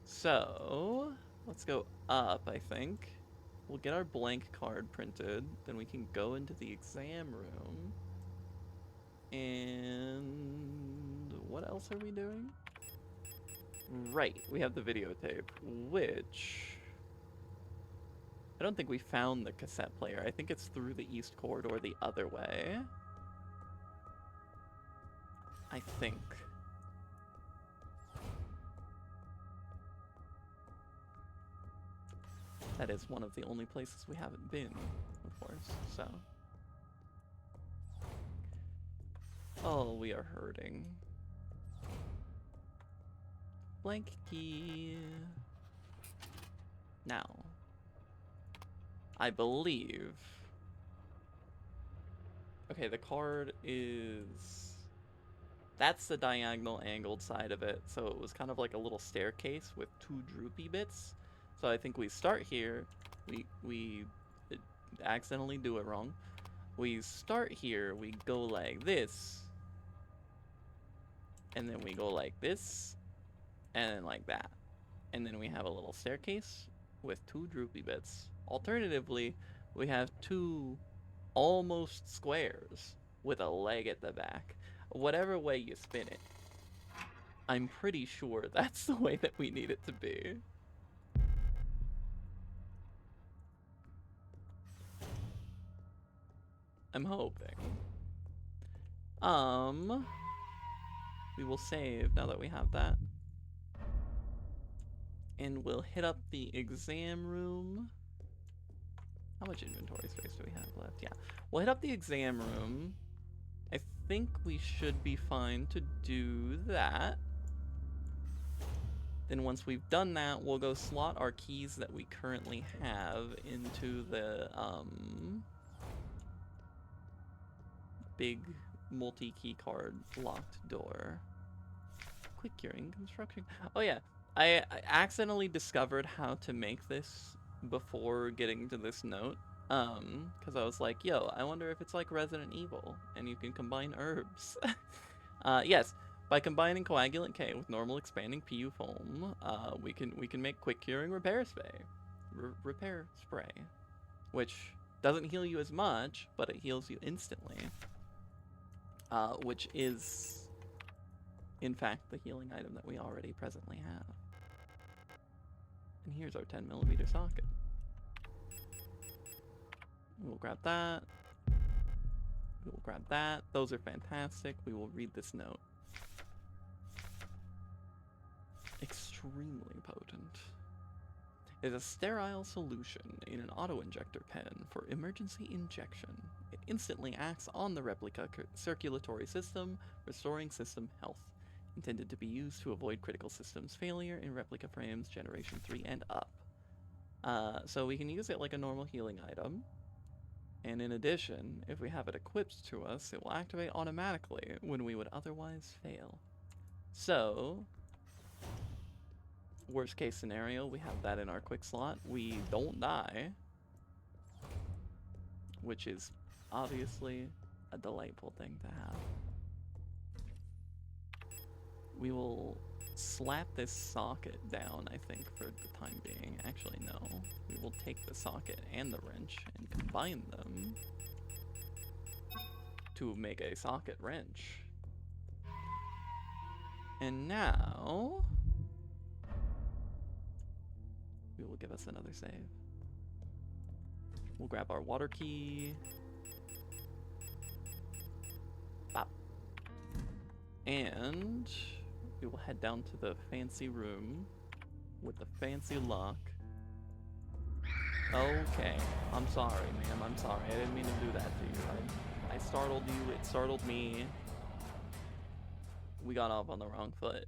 So let's go up, I think. We'll get our blank card printed, then we can go into the exam room. And what else are we doing? Right, we have the videotape, which I don't think we found the cassette player. I think it's through the east corridor the other way. I think. That is one of the only places we haven't been, of course, so. Oh, we are hurting. Blank key. Now, I believe. Okay, the card is. That's the diagonal angled side of it, so it was kind of like a little staircase with two droopy bits. So I think we start here. We accidentally do it wrong. We start here, we go like this, and then we go like this, and then like that. And then we have a little staircase with two droopy bits. Alternatively, we have two almost squares with a leg at the back. Whatever way you spin it, I'm pretty sure that's the way that we need it to be. I'm hoping. We will save now that we have that. And we'll hit up the exam room. How much inventory space do we have left? Yeah. We'll hit up the exam room. I think we should be fine to do that. Then once we've done that, we'll go slot our keys that we currently have into the big multi-key card locked door. Quick curing construction. Oh yeah, I accidentally discovered how to make this before getting to this note. Because I was like, yo, I wonder if it's like Resident Evil, and you can combine herbs. Yes, by combining coagulant K with normal expanding PU foam, we can make quick curing repair spray, which doesn't heal you as much, but it heals you instantly. Which is, in fact, the healing item that we already presently have. And here's our 10mm socket. We'll grab that. We will grab that. Those are fantastic. We will read this note. Extremely potent. Is a sterile solution in an auto-injector pen for emergency injection. It instantly acts on the replica circulatory system, restoring system health. Intended to be used to avoid critical systems failure in replica frames generation 3 and up. So we can use it like a normal healing item. And in addition, if we have it equipped to us, it will activate automatically when we would otherwise fail. So, worst case scenario, we have that in our quick slot. We don't die, which is obviously a delightful thing to have. We will slap this socket down, I think, for the time being. Actually, no. We will take the socket and the wrench and combine them to make a socket wrench. And now we will give us another save. We'll grab our water key. Bop. And we will head down to the fancy room with the fancy lock. Okay, I'm sorry, ma'am. I'm sorry. I didn't mean to do that to you. I startled you. It startled me. We got off on the wrong foot.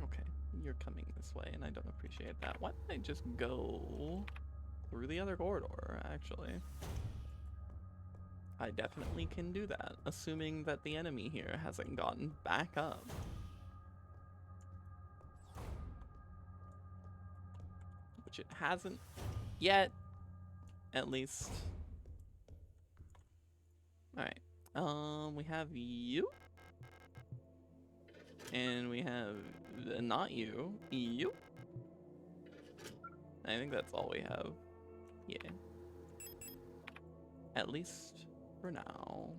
Okay, you're coming this way, and I don't appreciate that. Why didn't I just go through the other corridor, actually? I definitely can do that, assuming that the enemy here hasn't gotten back up. Which it hasn't yet, at least. Alright. We have you. And we have not you. You. I think that's all we have. Yeah. At least for now.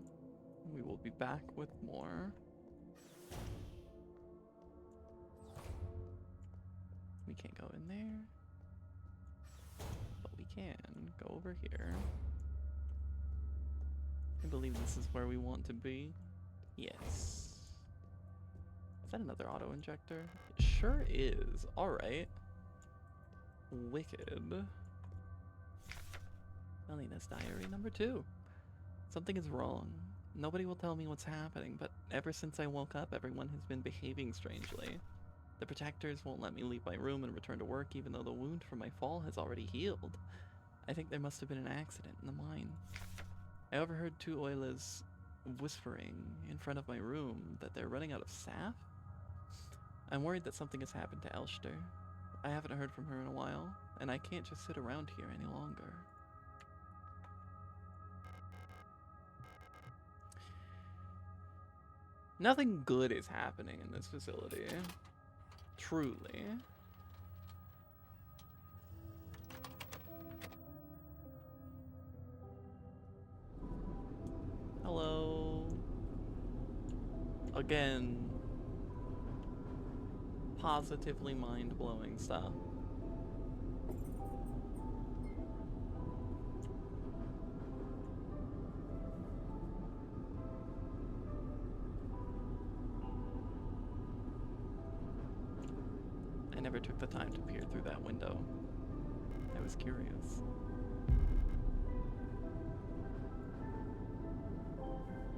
We will be back with more. We can't go in there. But we can go over here. I believe this is where we want to be. Yes. Is that another auto injector? It sure is. Alright. Wicked. Melina's diary number 2. Something is wrong. Nobody will tell me what's happening, but ever since I woke up, everyone has been behaving strangely. The protectors won't let me leave my room and return to work even though the wound from my fall has already healed. I think there must have been an accident in the mine. I overheard two Oilas whispering in front of my room that they're running out of staff. I'm worried that something has happened to Elster. I haven't heard from her in a while, and I can't just sit around here any longer. Nothing good is happening in this facility. Truly. Hello. Again. Positively mind-blowing stuff. I never took the time to peer through that window. I was curious.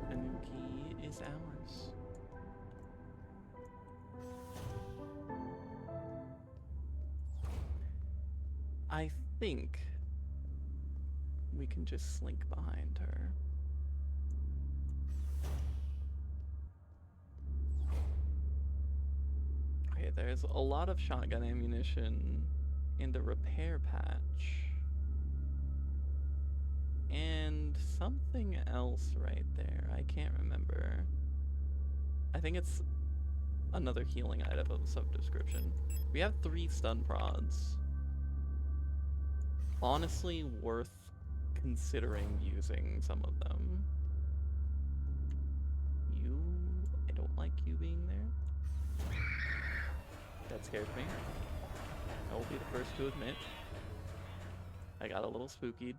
A new key is ours. I think we can just slink behind her. Okay, there's a lot of shotgun ammunition in the repair patch. And something else right there. I can't remember. I think it's another healing item of some description. We have 3 stun prods. Honestly, worth considering using some of them. I don't like you being there. That scared me. I will be the first to admit. I got a little spookied.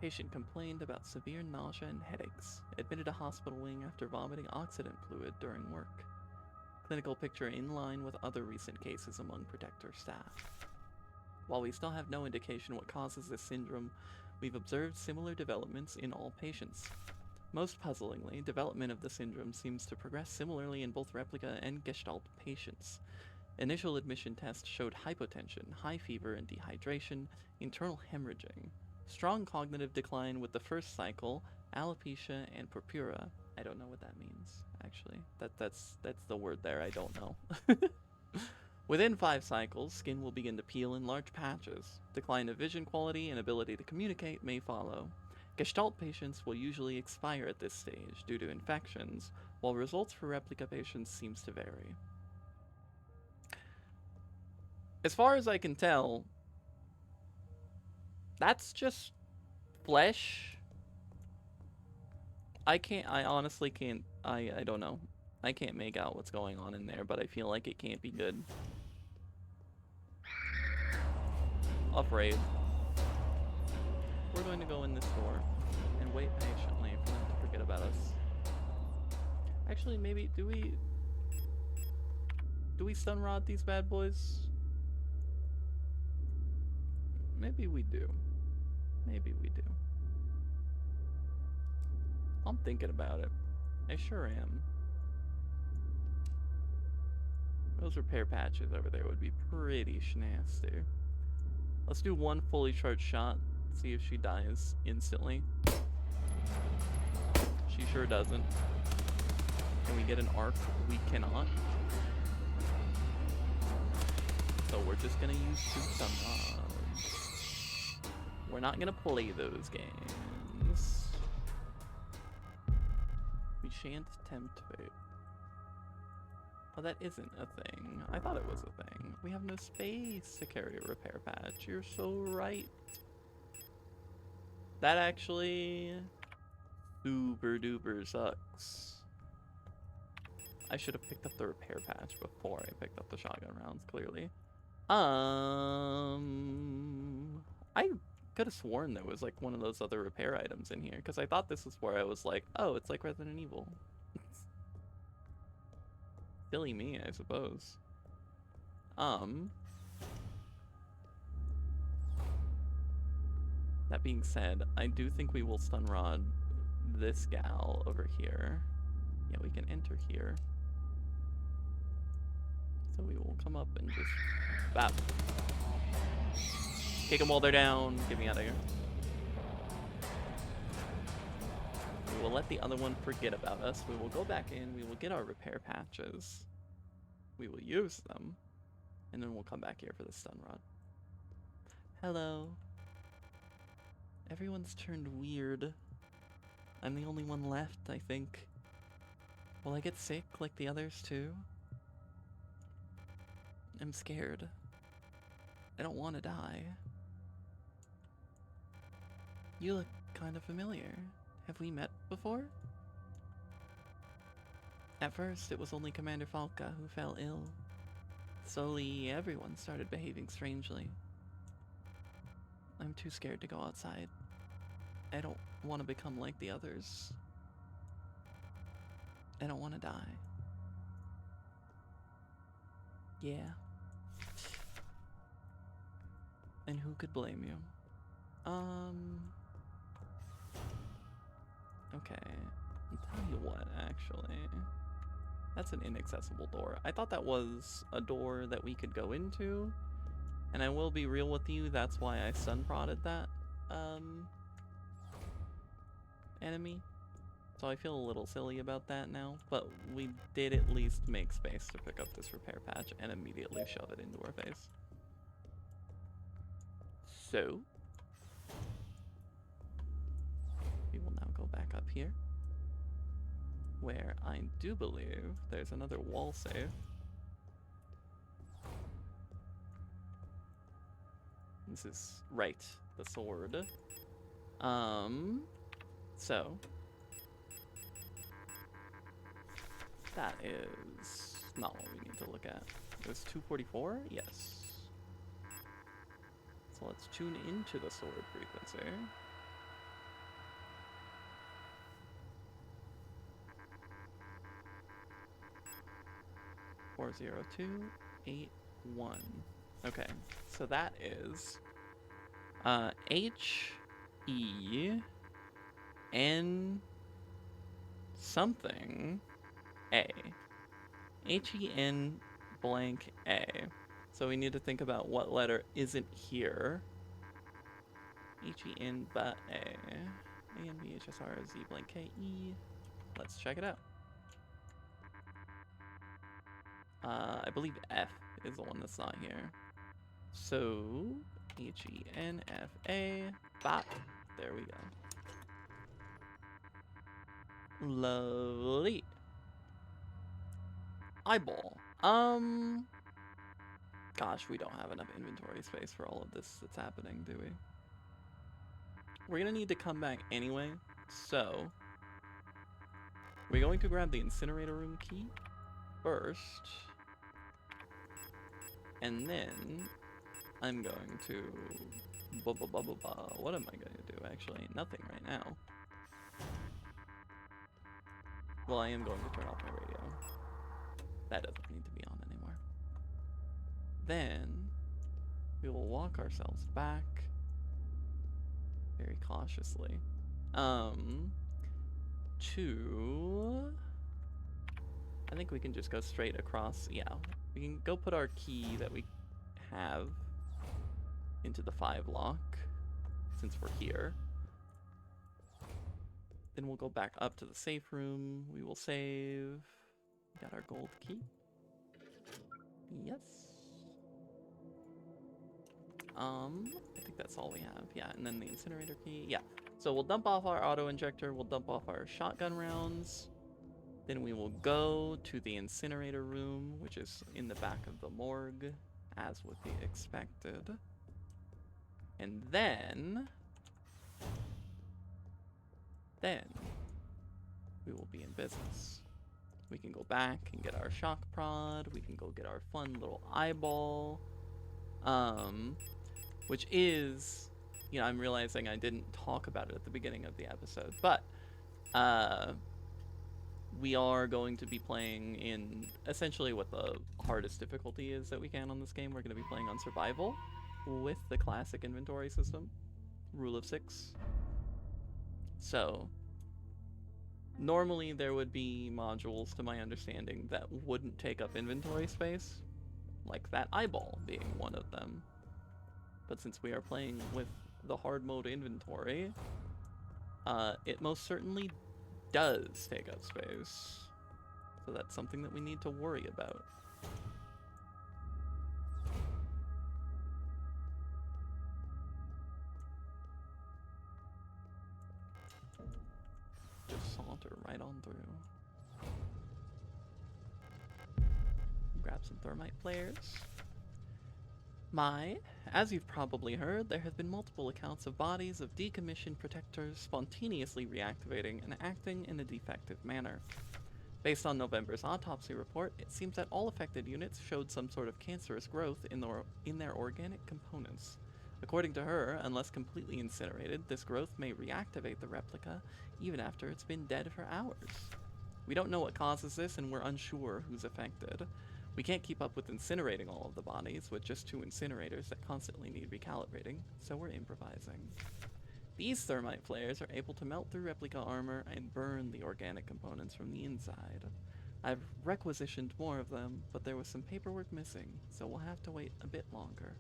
Patient complained about severe nausea and headaches. Admitted to hospital wing after vomiting oxidant fluid during work. Clinical picture in line with other recent cases among Protector staff. While we still have no indication what causes this syndrome, we've observed similar developments in all patients. Most puzzlingly, development of the syndrome seems to progress similarly in both replica and Gestalt patients. Initial admission tests showed hypotension, high fever and dehydration, internal hemorrhaging. Strong cognitive decline with the first cycle, alopecia, and purpura. I don't know what that means, actually. That's the word there, I don't know. Within 5 cycles, skin will begin to peel in large patches. Decline of vision quality and ability to communicate may follow. Gestalt patients will usually expire at this stage due to infections, while results for replica patients seems to vary. As far as I can tell, that's just flesh. I honestly can't, I don't know. I can't make out what's going on in there, but I feel like it can't be good. Afraid. We're going to go in this door and wait patiently for them to forget about us. Actually, maybe, do we stun rod these bad boys? Maybe we do. Maybe we do. I'm thinking about it. I sure am. Those repair patches over there would be pretty nasty. Let's do one fully charged shot. See if she dies instantly. She sure doesn't. Can we get an arc? We cannot. So we're just gonna use 2 stun rods. We're not gonna play those games. We shan't tempt fate. Oh, that isn't a thing. I thought it was a thing. We have no space to carry a repair patch. You're so right. That actually super duper sucks. I should have picked up the repair patch before I picked up the shotgun rounds, clearly. I could have sworn there was like one of those other repair items in here, because I thought this was where I was like, oh, it's like Resident Evil. Silly me, I suppose. That being said, I do think we will stun rod this gal over here. Yeah, we can enter here. So we will come up and just bap. Kick them while they're down. Get me out of here. We will let the other one forget about us. We will go back in. We will get our repair patches. We will use them. And then we'll come back here for the stun rod. Hello. Everyone's turned weird. I'm the only one left, I think. Will I get sick like the others too? I'm scared. I don't want to die. You look kind of familiar. Have we met before? At first, it was only Commander Falca who fell ill. Slowly, everyone started behaving strangely. I'm too scared to go outside. I don't want to become like the others. I don't want to die. Yeah. And who could blame you? Okay. I'll tell you what, actually. That's an inaccessible door. I thought that was a door that we could go into. And I will be real with you, that's why I stun prodded that, enemy. So I feel a little silly about that now, but we did at least make space to pick up this repair patch and immediately shove it into our face. So, we will now go back up here, where I do believe there's another wall save. This is right, the sword. So that is not what we need to look at. It was 244? Yes. So let's tune into the sword frequency. Four zero two 8-1. Okay, so that is H-E-N something A. H-E-N blank A. So we need to think about what letter isn't here. H-E-N but A. A-N-B-H-S-R-Z blank K-E. Let's check it out. I believe F is the one that's not here. So, H-E-N-F-A, bop. There we go. Lovely. Eyeball. Gosh, we don't have enough inventory space for all of this that's happening, do we? We're gonna need to come back anyway, so we're going to grab the incinerator room key first. And then I'm going to what am I going to do? Actually, nothing right now. Well, I am going to turn off my radio. That doesn't need to be on anymore. Then we will walk ourselves back very cautiously to, I think we can just go straight across. Yeah, We can go put our key that we have into the 5 lock, since we're here. Then we'll go back up to the safe room. We will save. Got our gold key. Yes. I think that's all we have. Yeah, and then the incinerator key. Yeah. So we'll dump off our auto injector. We'll dump off our shotgun rounds. Then we will go to the incinerator room, which is in the back of the morgue, as would be expected. And then we will be in business. We can go back and get our shock prod. We can go get our fun little eyeball. Which is, you know, I'm realizing I didn't talk about it at the beginning of the episode, but we are going to be playing in essentially what the hardest difficulty is that we can on this game. We're going to be playing on survival with the classic inventory system, rule of 6. So normally there would be modules, to my understanding, that wouldn't take up inventory space, like that eyeball being one of them. But since we are playing with the hard mode inventory, it most certainly does take up space. So that's something that we need to worry about. Just saunter right on through. Grab some thermite flares. As you've probably heard, there have been multiple accounts of bodies of decommissioned protectors spontaneously reactivating and acting in a defective manner. Based on November's autopsy report, it seems that all affected units showed some sort of cancerous growth in their organic components. According to her, unless completely incinerated, this growth may reactivate the replica even after it's been dead for hours. We don't know what causes this, and we're unsure who's affected. We can't keep up with incinerating all of the bodies with just 2 incinerators that constantly need recalibrating, so we're improvising. These thermite flares are able to melt through replica armor and burn the organic components from the inside. I've requisitioned more of them, but there was some paperwork missing, so we'll have to wait a bit longer.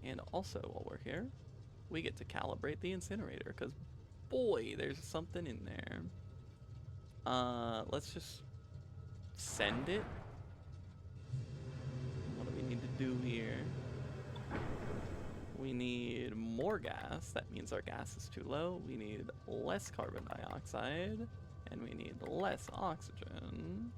And also, while we're here, we get to calibrate the incinerator, because boy, there's something in there. Let's just send it. What do we need to do here? We need more gas. That means our gas is too low. We need less carbon dioxide, and we need less oxygen.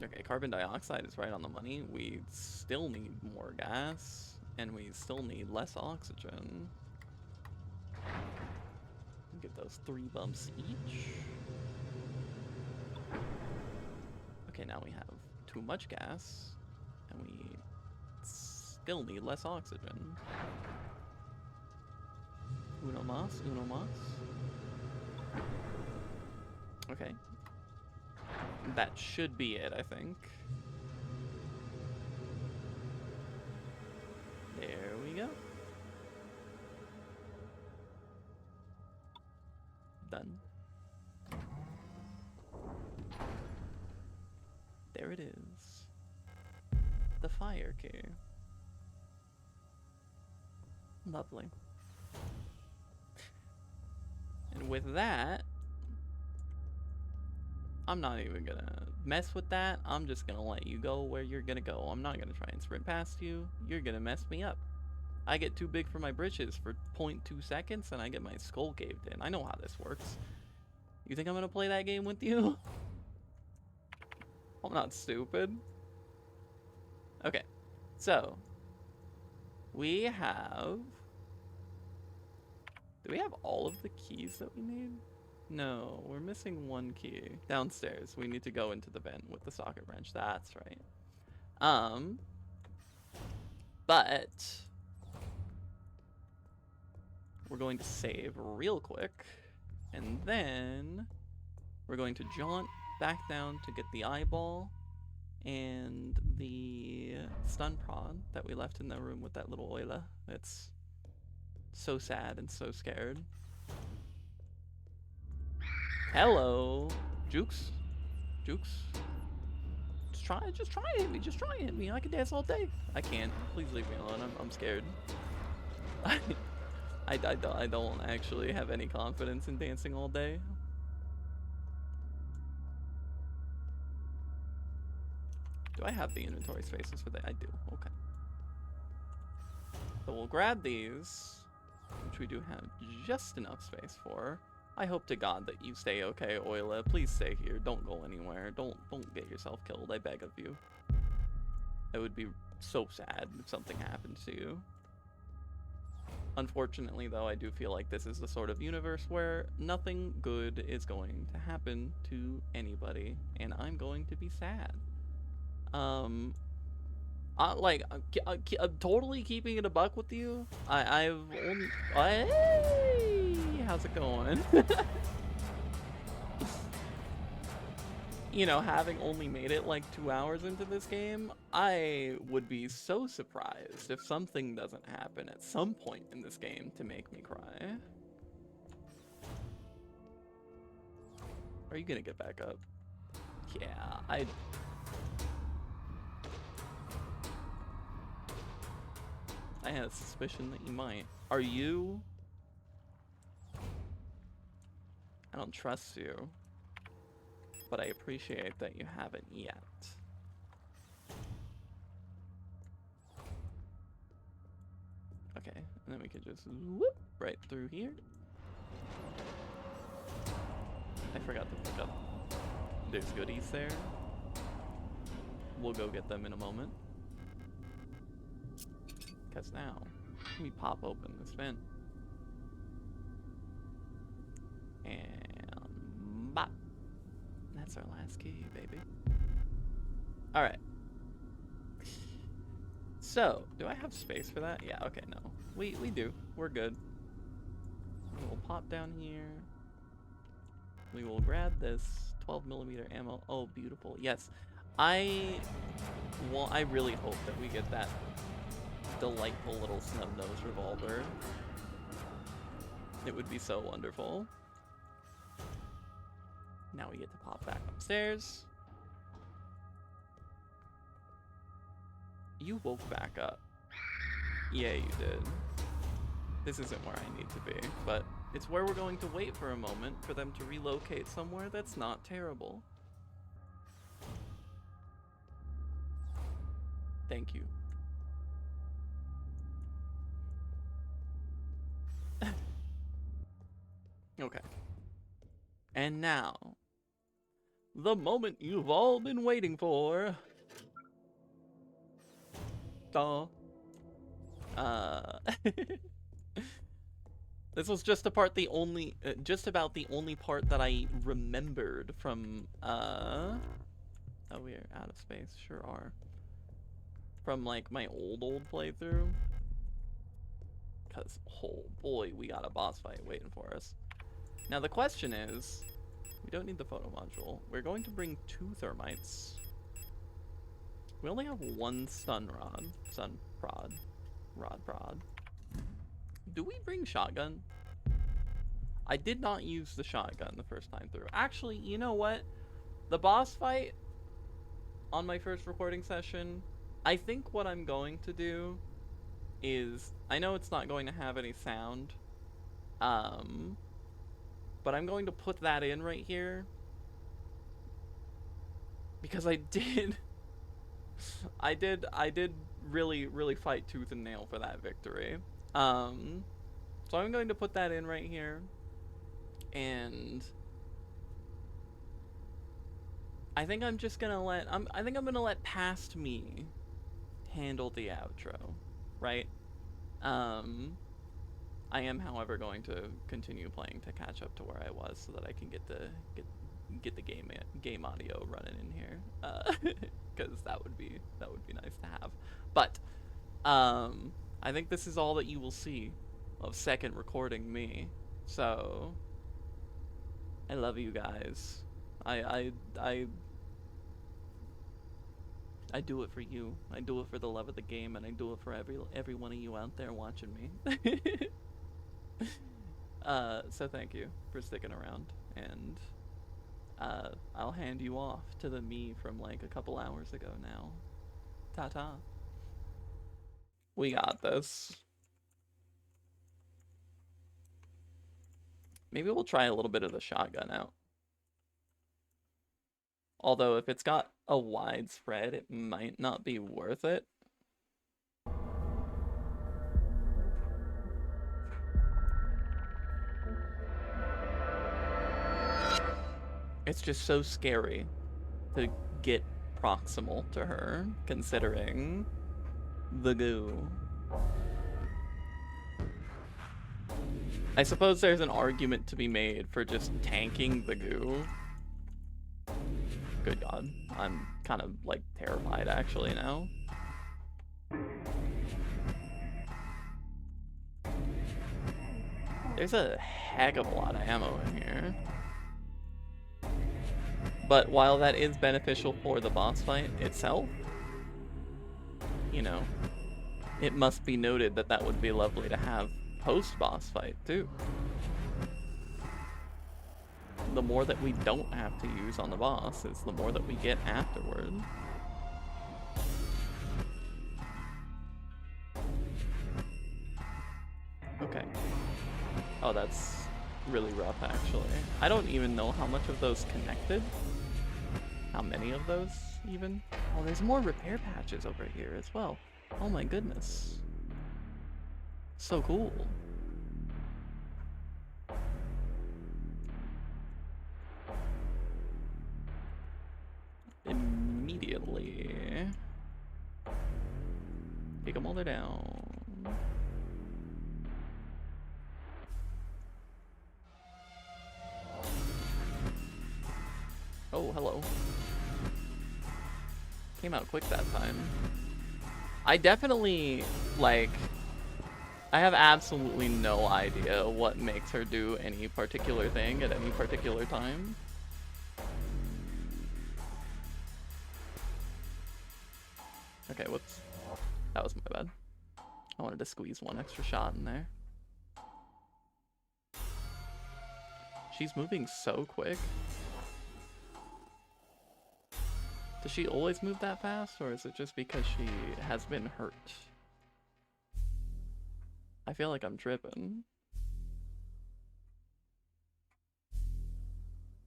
Okay, carbon dioxide is right on the money. We still need more gas, and we still need less oxygen. Get those 3 bumps each. Okay, now we have too much gas, and we still need less oxygen. Uno mas, uno mas. Okay. That should be it, I think. There we go. Done. There it is. The fire key. Lovely. And with that, I'm not even gonna mess with that. I'm just gonna let you go where you're gonna go. I'm not gonna try and sprint past you. You're gonna mess me up. I get too big for my britches for 0.2 seconds and I get my skull caved in. I know how this works. You think I'm gonna play that game with you? I'm not stupid. Okay, so we have... Do we have all of the keys that we need? No, we're missing 1 key. Downstairs, we need to go into the vent with the socket wrench. That's right. But we're going to save real quick, and then we're going to jaunt back down to get the eyeball and the stun prod that we left in the room with that little Oila. It's so sad and so scared. Hello, Jukes. Jukes. Just try and hit me. Just try and hit me. I can dance all day. I can't. Please leave me alone. I'm scared. I don't actually have any confidence in dancing all day. Do I have the inventory spaces for that? I do. Okay. So we'll grab these, which we do have just enough space for. I hope to God that you stay okay, Oila. Please stay here. Don't go anywhere. Don't get yourself killed. I beg of you. It would be so sad if something happened to you. Unfortunately, though, I do feel like this is the sort of universe where nothing good is going to happen to anybody, and I'm going to be sad. I'm totally keeping it a buck with you. I've only... Hey! How's it going? You know, having only made it like 2 hours into this game, I would be so surprised if something doesn't happen at some point in this game to make me cry. Are you gonna get back up? Yeah, I had a suspicion that you might. Are you? I don't trust you, but I appreciate that you haven't yet. Okay, and then we can just whoop right through here. I forgot to pick up. There's goodies there. We'll go get them in a moment. Because now, let me pop open this vent. And bop. That's our last key, baby. Alright. So, do I have space for that? Yeah, okay, no. We do. We're good. We'll pop down here. We will grab this 12mm ammo. Oh, beautiful. Yes. I really hope that we get that delightful little snub-nosed revolver. It would be so wonderful. Now we get to pop back upstairs. You woke back up. Yeah, you did. This isn't where I need to be, but it's where we're going to wait for a moment for them to relocate somewhere that's not terrible. Thank you. Okay. And now, the moment you've all been waiting for. Duh. This was just about the only part that I remembered from, oh, we're out of space, sure are. From, like, my old playthrough. Because, oh boy, we got a boss fight waiting for us. Now the question is, we don't need the photo module. We're going to bring 2 thermites. We only have 1 stun prod. Do we bring shotgun? I did not use the shotgun the first time through. Actually, you know what? The boss fight on my first recording session, I think what I'm going to do is, I know it's not going to have any sound, but I'm going to put that in right here, because I did really fight tooth and nail for that victory. So I'm going to put that in right here, and I think I'm just gonna I think I'm gonna let past me handle the outro, right? I am, however, going to continue playing to catch up to where I was, so that I can get the game audio running in here, because that would be nice to have. But I think this is all that you will see of second recording me. So I love you guys. I do it for you. I do it for the love of the game, and I do it for every one of you out there watching me. So thank you for sticking around, and I'll hand you off to the me from like a couple hours ago now. Ta-ta. We got this. Maybe we'll try a little bit of the shotgun out. Although if it's got a wide spread, it might not be worth it. It's just so scary to get proximal to her, considering the goo. I suppose there's an argument to be made for just tanking the goo. Good God, I'm kind of like terrified actually now. There's a heck of a lot of ammo in here. But while that is beneficial for the boss fight itself, you know, it must be noted that that would be lovely to have post-boss fight too. The more that we don't have to use on the boss is the more that we get afterward. Okay. Oh, that's really rough actually. I don't even know how much of those connected. How many of those even? Oh, there's more repair patches over here as well. Oh my goodness. So cool. Immediately. Take them all down. Oh, hello. Came out quick that time. I definitely, like, I have absolutely no idea what makes her do any particular thing at any particular time. Okay, whoops. That was my bad. I wanted to squeeze one extra shot in there. She's moving so quick. Does she always move that fast, or is it just because she has been hurt? I feel like I'm tripping.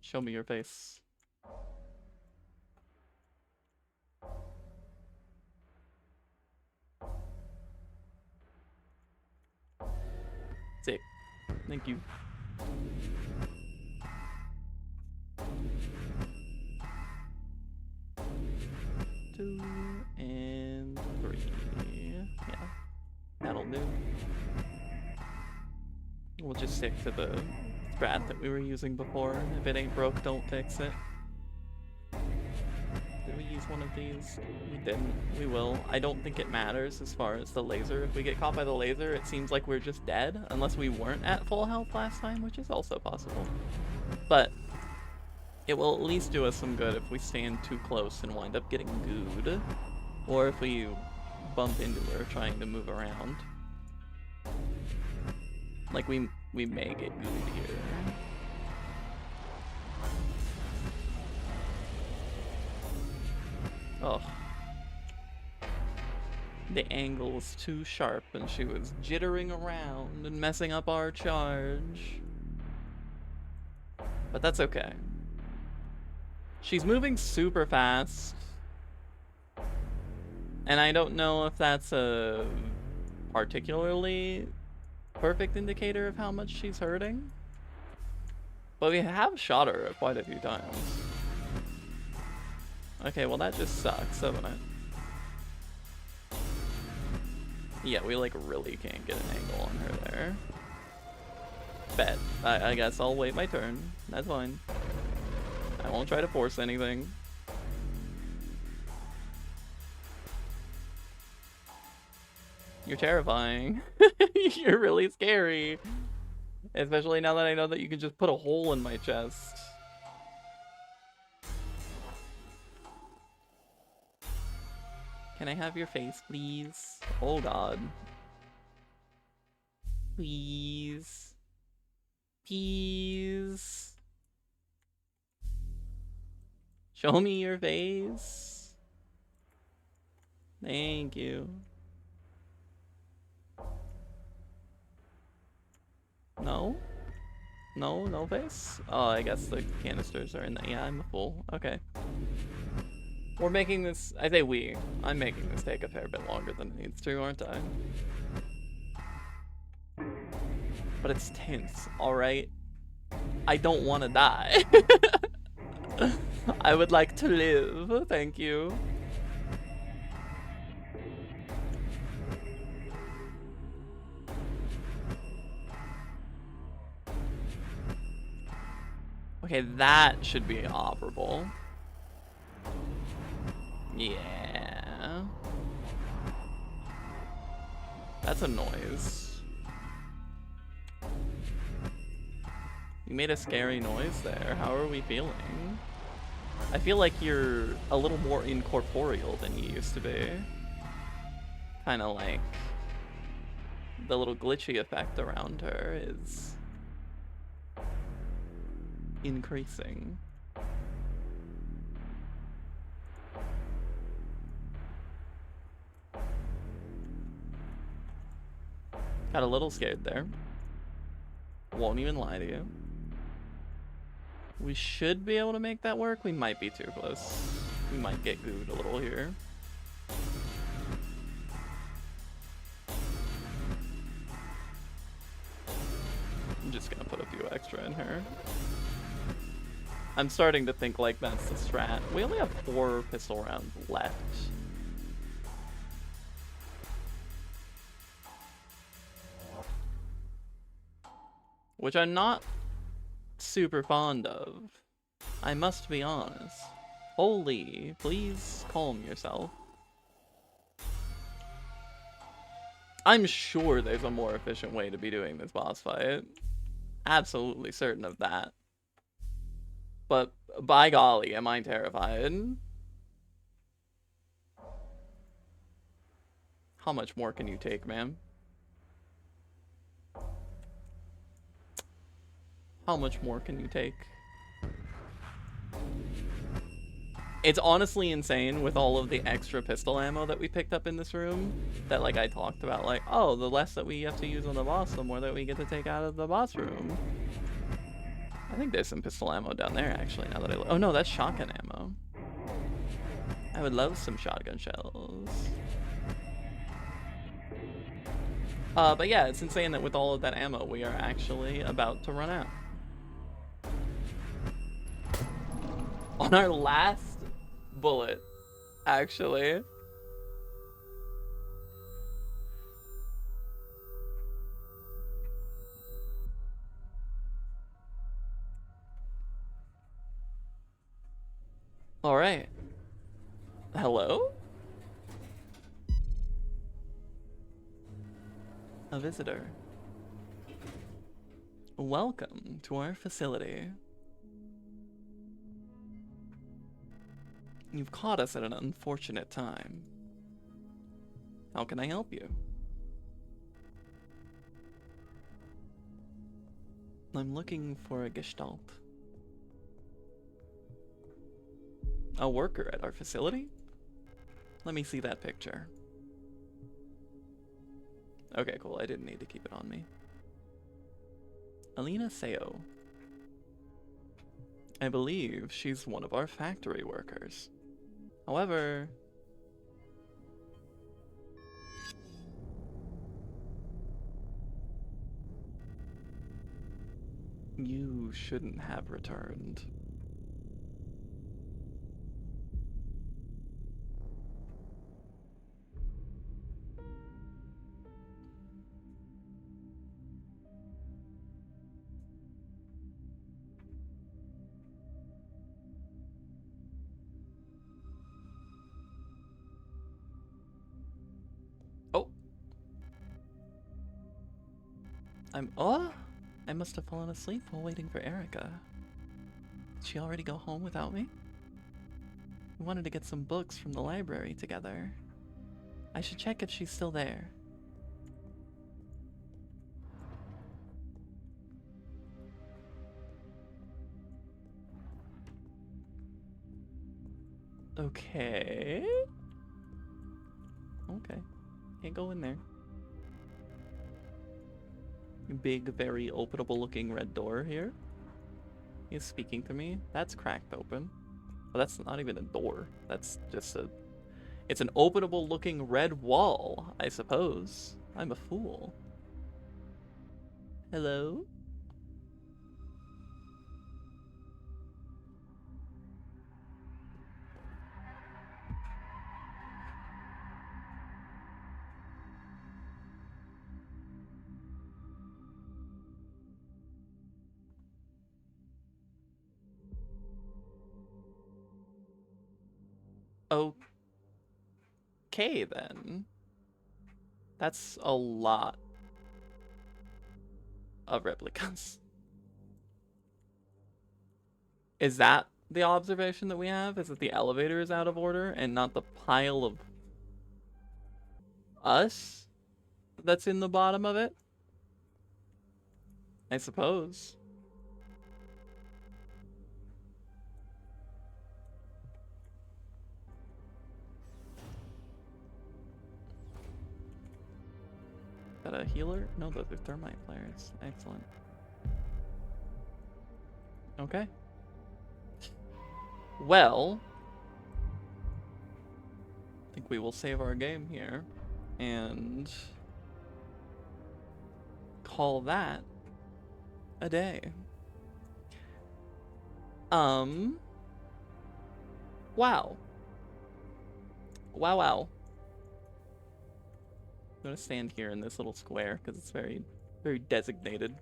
Show me your face. Sick. Thank you. Two and three. Yeah, that'll do. We'll just stick to the strat that we were using before. If it ain't broke, don't fix it. Did we use one of these? We didn't. We will. I don't think it matters as far as the laser. If we get caught by the laser, it seems like we're just dead, unless we weren't at full health last time, which is also possible. But it will at least do us some good if we stand too close and wind up getting gooed, or if we bump into her trying to move around. Like, we may get gooed here. Oh. The angle was too sharp and she was jittering around and messing up our charge. But that's okay. She's moving super fast. And I don't know if that's a particularly perfect indicator of how much she's hurting. But we have shot her quite a few times. Okay, well that just sucks, doesn't it? Yeah, we like really can't get an angle on her there. Bet. I guess I'll wait my turn. That's fine. I won't try to force anything. You're terrifying. You're really scary. Especially now that I know that you can just put a hole in my chest. Can I have your face, please? Oh god. Please. Please. Show me your face. Thank you. No? No, no face? Oh, I guess the canisters are in the... Yeah, I'm a fool. Okay. We're making this... I say we. I'm making this take a fair bit longer than it needs to, aren't I? But it's tense, alright? I don't want to die. I would like to live. Thank you. Okay, that should be operable. Yeah. That's a noise. You made a scary noise there. How are we feeling? I feel like you're a little more incorporeal than you used to be. Kind of like the little glitchy effect around her is increasing. Got a little scared there. Won't even lie to you. We should be able to make that work. We might be too close. We might get gooed a little here. I'm just gonna put a few extra in her. I'm starting to think like that's the strat. We only have 4 pistol rounds left. Which I'm not super fond of. I must be honest. Holy, please calm yourself. I'm sure there's a more efficient way to be doing this boss fight. Absolutely certain of that. But by golly, am I terrified. How much more can you take, ma'am? How much more can you take? It's honestly insane with all of the extra pistol ammo that we picked up in this room that, like, I talked about, like, oh, the less that we have to use on the boss, the more that we get to take out of the boss room. I think there's some pistol ammo down there, actually, now that I look. Oh, no, that's shotgun ammo. I would love some shotgun shells. But yeah, it's insane that with all of that ammo, we are actually about to run out. On our last bullet, actually. All right. Hello? A visitor. Welcome to our facility. You've caught us at an unfortunate time. How can I help you? I'm looking for a gestalt. A worker at our facility? Let me see that picture. Okay, cool. I didn't need to keep it on me. Alina Seo. I believe she's one of our factory workers. However, you shouldn't have returned. Oh. I must have fallen asleep while waiting for Erica. Did she already go home without me? We wanted to get some books from the library together. I should check if she's still there. Okay. Okay. Can't go in there. Big, very openable looking red door here. He's speaking to me. That's cracked open. Well, that's not even a door. That's just a... It's an openable looking red wall, I suppose. I'm a fool. Hello? Okay, then. That's a lot of replicas. Is that the observation that we have? Is that the elevator is out of order and not the pile of us that's in the bottom of it? I suppose. Is that a healer? No, those are thermite players. Excellent. Okay. Well, I think we will save our game here and call that a day. Wow. Wow. I'm gonna stand here in this little square because it's very, very designated.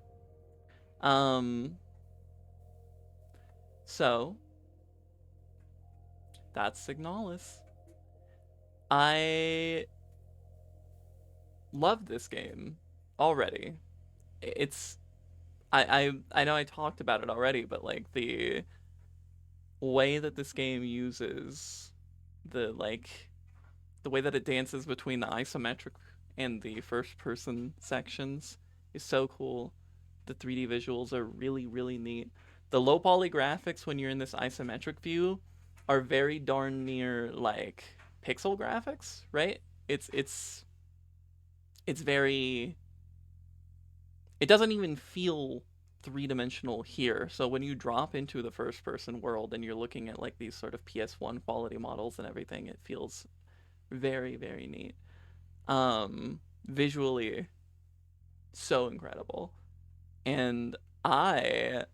So that's Signalis. I love this game already. It's I know I talked about it already, but like the way that this game uses the the way that it dances between the isometric and the first person sections is so cool. The 3D visuals are really, really neat. The low poly graphics when you're in this isometric view are very darn near like pixel graphics, right? It's very, it doesn't even feel three-dimensional here. So when you drop into the first person world and you're looking at like these sort of PS1 quality models and everything, it feels very, very neat. Visually so incredible. And I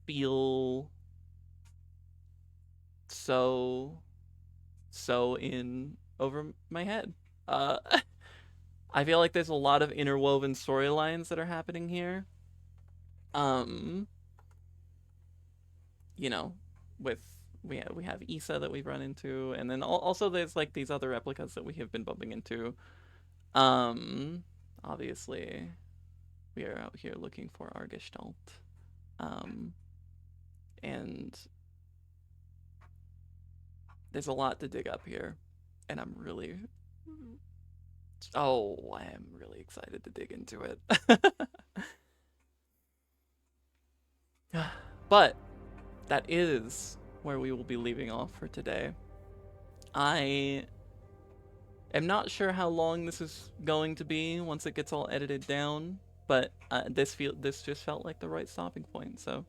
feel so in over my head. I feel like there's a lot of interwoven storylines that are happening here. Um, you know, with we have Issa that we've run into, and then also there's like these other replicas that we have been bumping into. Obviously, we are out here looking for our Gestalt. And there's a lot to dig up here, and I'm really, I am really excited to dig into it. But that is where we will be leaving off for today. I am not sure how long this is going to be once it gets all edited down, but this just felt like the right stopping point. So,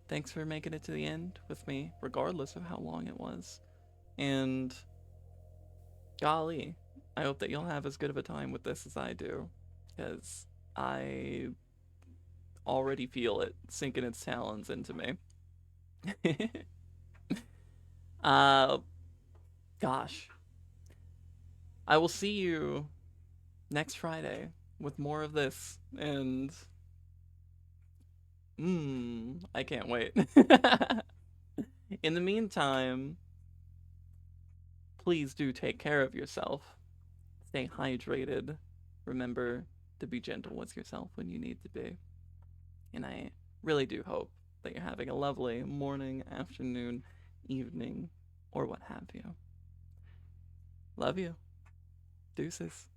thanks for making it to the end with me, regardless of how long it was. And golly, I hope that you'll have as good of a time with this as I do, because I already feel it sinking its talons into me. Gosh. I will see you next Friday with more of this, and I can't wait. In the meantime, please do take care of yourself. Stay hydrated. Remember to be gentle with yourself when you need to be. And I really do hope that you're having a lovely morning, afternoon, evening, or what have you. Love you. Deuces.